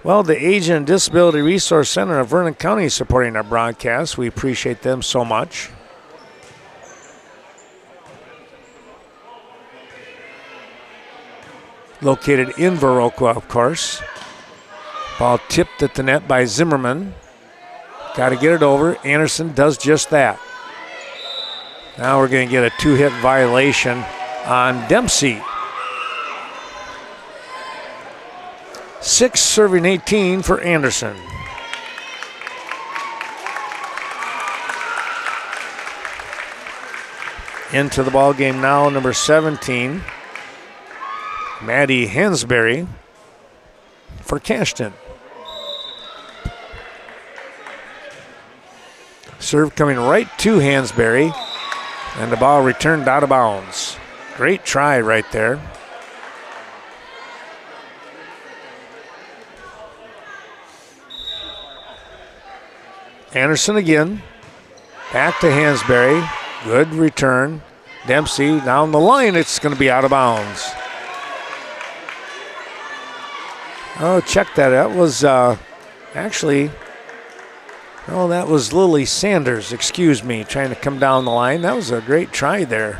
Well, the Aging and Disability Resource Center of Vernon County is supporting our broadcast. We appreciate them so much. Located in Viroqua, of course. Ball tipped at the net by Zimmerman. Got to get it over. Anderson does just that. Now we're going to get a 2-hit violation on Dempsey. 6 serving 18 for Anderson. Into the ball game now, number 17, Maddie Hansberry for Cashton. Serve coming right to Hansberry, and the ball returned out of bounds. Great try right there. Anderson again. Back to Hansberry. Good return. Dempsey down the line. It's going to be out of bounds. Oh, check that. That was actually, oh, that was Lily Sanders, excuse me, trying to come down the line. That was a great try there.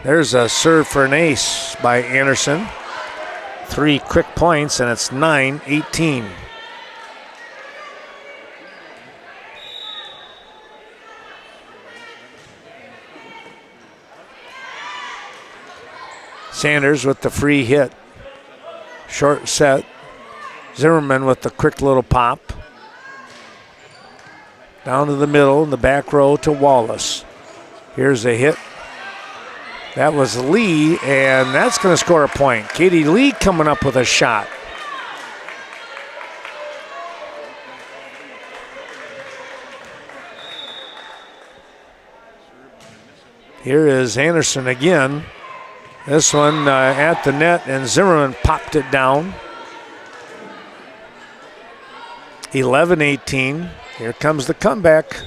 There's a serve for an ace by Anderson. 3 quick points, and it's 9-18. Sanders with the free hit. Short set. Zimmerman with the quick little pop. Down to the middle in the back row to Wallace. Here's a hit. That was Lee, and that's going to score a point. Katie Lee coming up with a shot. Here is Anderson again. This one at the net, and Zimmerman popped it down. 11-18. Here comes the comeback.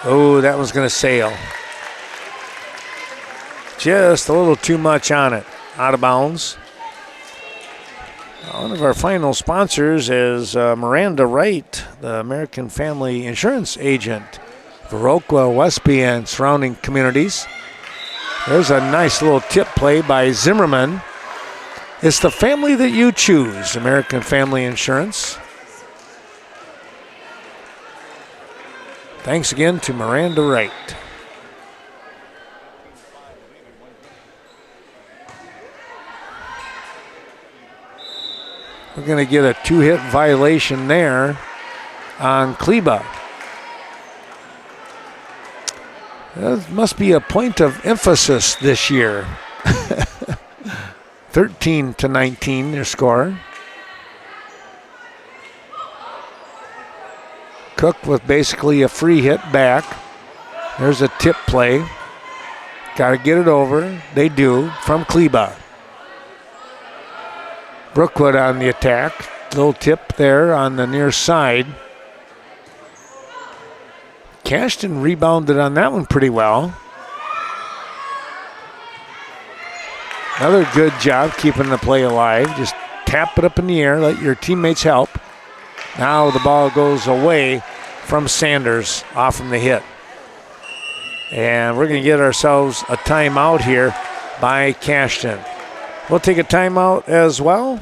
Oh, that was going to sail. Just a little too much on it. Out of bounds. One of our final sponsors is Miranda Wright, the American Family Insurance Agent. Viroqua, Westby, and surrounding communities. There's a nice little tip play by Zimmerman. It's the family that you choose, American Family Insurance. Thanks again to Miranda Wright. We're going to get a 2-hit violation there on Kleba. That must be a point of emphasis this year. 13-19, their score. Cook with basically a free hit back. There's a tip play. Got to get it over. They do from Kleba. Brookwood on the attack. Little tip there on the near side. Cashton rebounded on that one pretty well. Another good job keeping the play alive. Just tap it up in the air, let your teammates help. Now the ball goes away from Sanders off from the hit. And we're going to get ourselves a timeout here by Cashton. We'll take a timeout as well.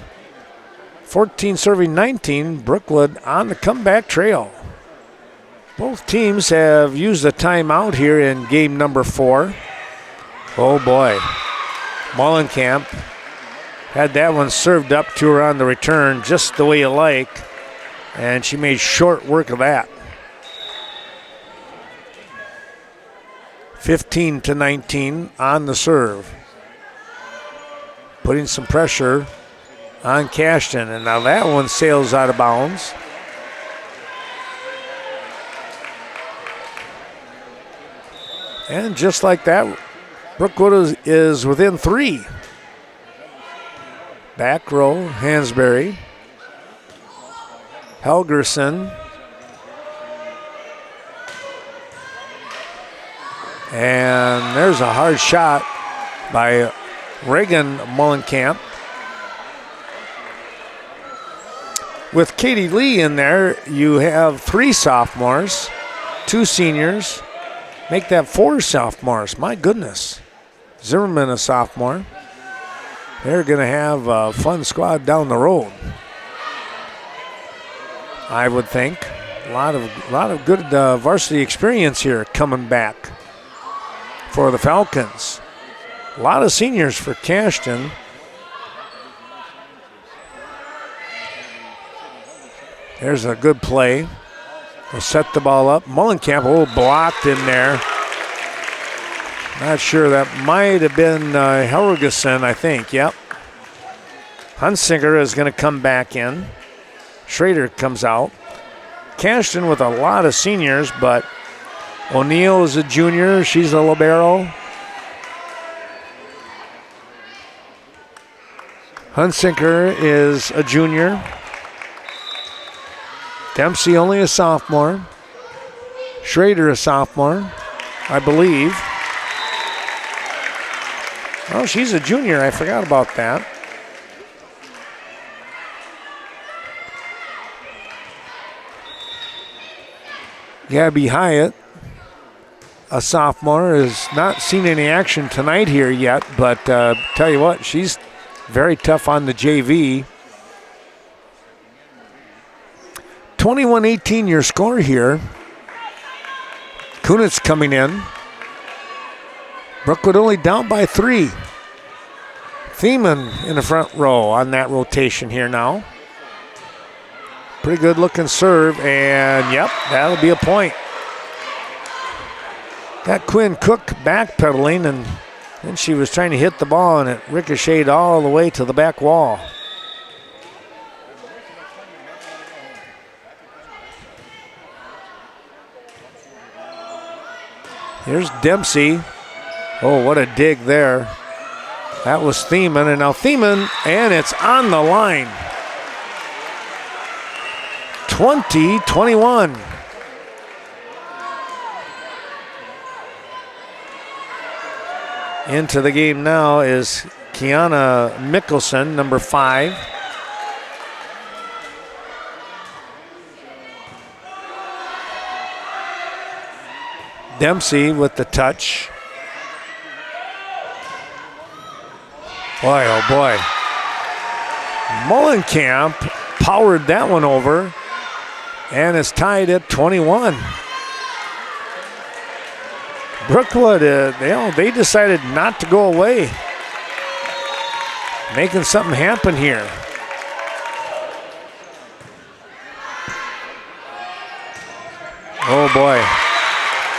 14 serving 19, Brookwood on the comeback trail. Both teams have used a timeout here in game number 4. Oh boy. Mullenkamp had that one served up to her on the return just the way you like, and she made short work of that. 15-19 on the serve. Putting some pressure on Cashton, and now that one sails out of bounds. And just like that, Brookwood is within 3. Back row, Hansberry. Helgerson. And there's a hard shot by Reagan Mullenkamp. With Katie Lee in there, you have 3 sophomores, 2 seniors. Make that 4 sophomores. My goodness. Zimmerman, a sophomore. They're going to have a fun squad down the road, I would think. A lot of good varsity experience here coming back for the Falcons. A lot of seniors for Cashton. There's a good play. We'll set the ball up. Mullenkamp, blocked in there. Not sure. That might have been Helgeson, I think. Yep. Hunsinger is going to come back in. Schrader comes out. Cashton with a lot of seniors, but O'Neill is a junior. She's a libero. Hunsinger is a junior. Dempsey only a sophomore. Schrader a sophomore, I believe. Oh, she's a junior. I forgot about that. Gabby Hyatt, a sophomore, has not seen any action tonight here yet, but tell you what, she's very tough on the JV. 21-18 your score here. Kunitz coming in. Brookwood only down by 3. Thiemann in the front row on that rotation here now. Pretty good looking serve, and yep, that'll be a point. Got Quinn Cook backpedaling, and then she was trying to hit the ball, and it ricocheted all the way to the back wall. Here's Dempsey. Oh, what a dig there. That was Thiemann, and now Thiemann, and it's on the line. 20-21. Into the game now is Kiana Mickelson, number 5. Dempsey with the touch. Boy, oh boy. Mullenkamp powered that one over, and it's tied at 21. Brookwood, they decided not to go away. Making something happen here. Oh boy.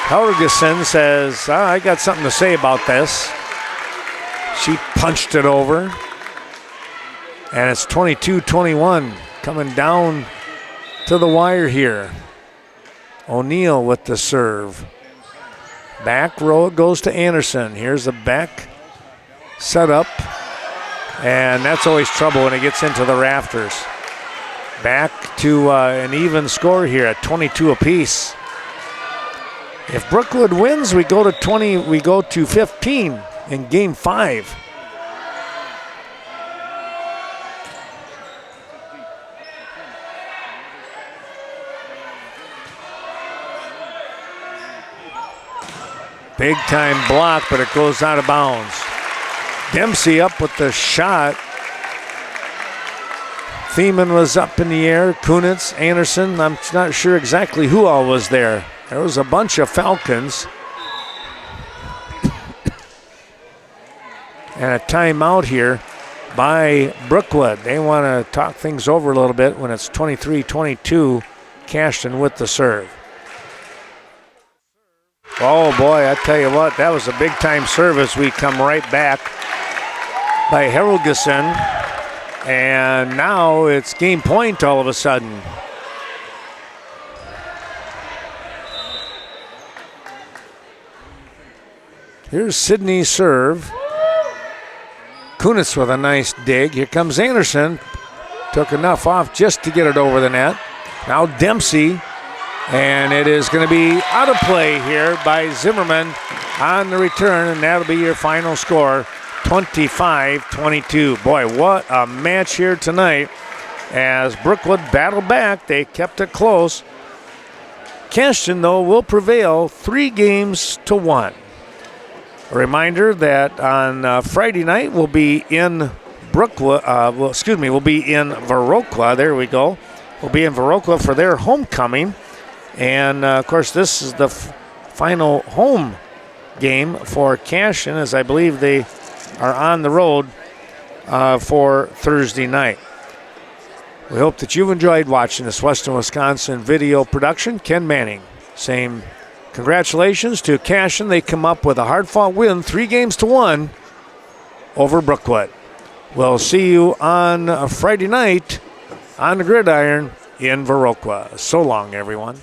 Helgerson says, I got something to say about this. She punched it over. And it's 22-21 coming down to the wire here. O'Neill with the serve. Back row it goes to Anderson. Here's the back setup. And that's always trouble when it gets into the rafters. Back to an even score here at 22 apiece. If Brookwood wins, we go to 20. We go to 15 in Game 5. Big time block, but it goes out of bounds. Dempsey up with the shot. Thiemann was up in the air. Kunitz, Anderson. I'm not sure exactly who all was there. There was a bunch of Falcons. And a timeout here by Brookwood. They want to talk things over a little bit when it's 23-22. Cashton with the serve. Oh boy, I tell you what, that was a big time service. We come right back by Helgeson. And now it's game point all of a sudden. Here's Sydney's serve. Kunitz with a nice dig. Here comes Anderson. Took enough off just to get it over the net. Now Dempsey. And it is going to be out of play here by Zimmerman on the return. And that'll be your final score, 25-22. Boy, what a match here tonight. As Brookwood battled back, they kept it close. Cashton, though, will prevail 3-1. A reminder that on Friday night we'll be in Brookwood. We'll be in Viroqua. There we go. We'll be in Viroqua for their homecoming, and of course this is the final home game for Cashton, as I believe they are on the road for Thursday night. We hope that you've enjoyed watching this Western Wisconsin video production. Ken Manning saying congratulations to Cashton. They come up with a hard-fought win, 3-1 over Brookwood. We'll see you on Friday night on the gridiron in Viroqua. So long, everyone.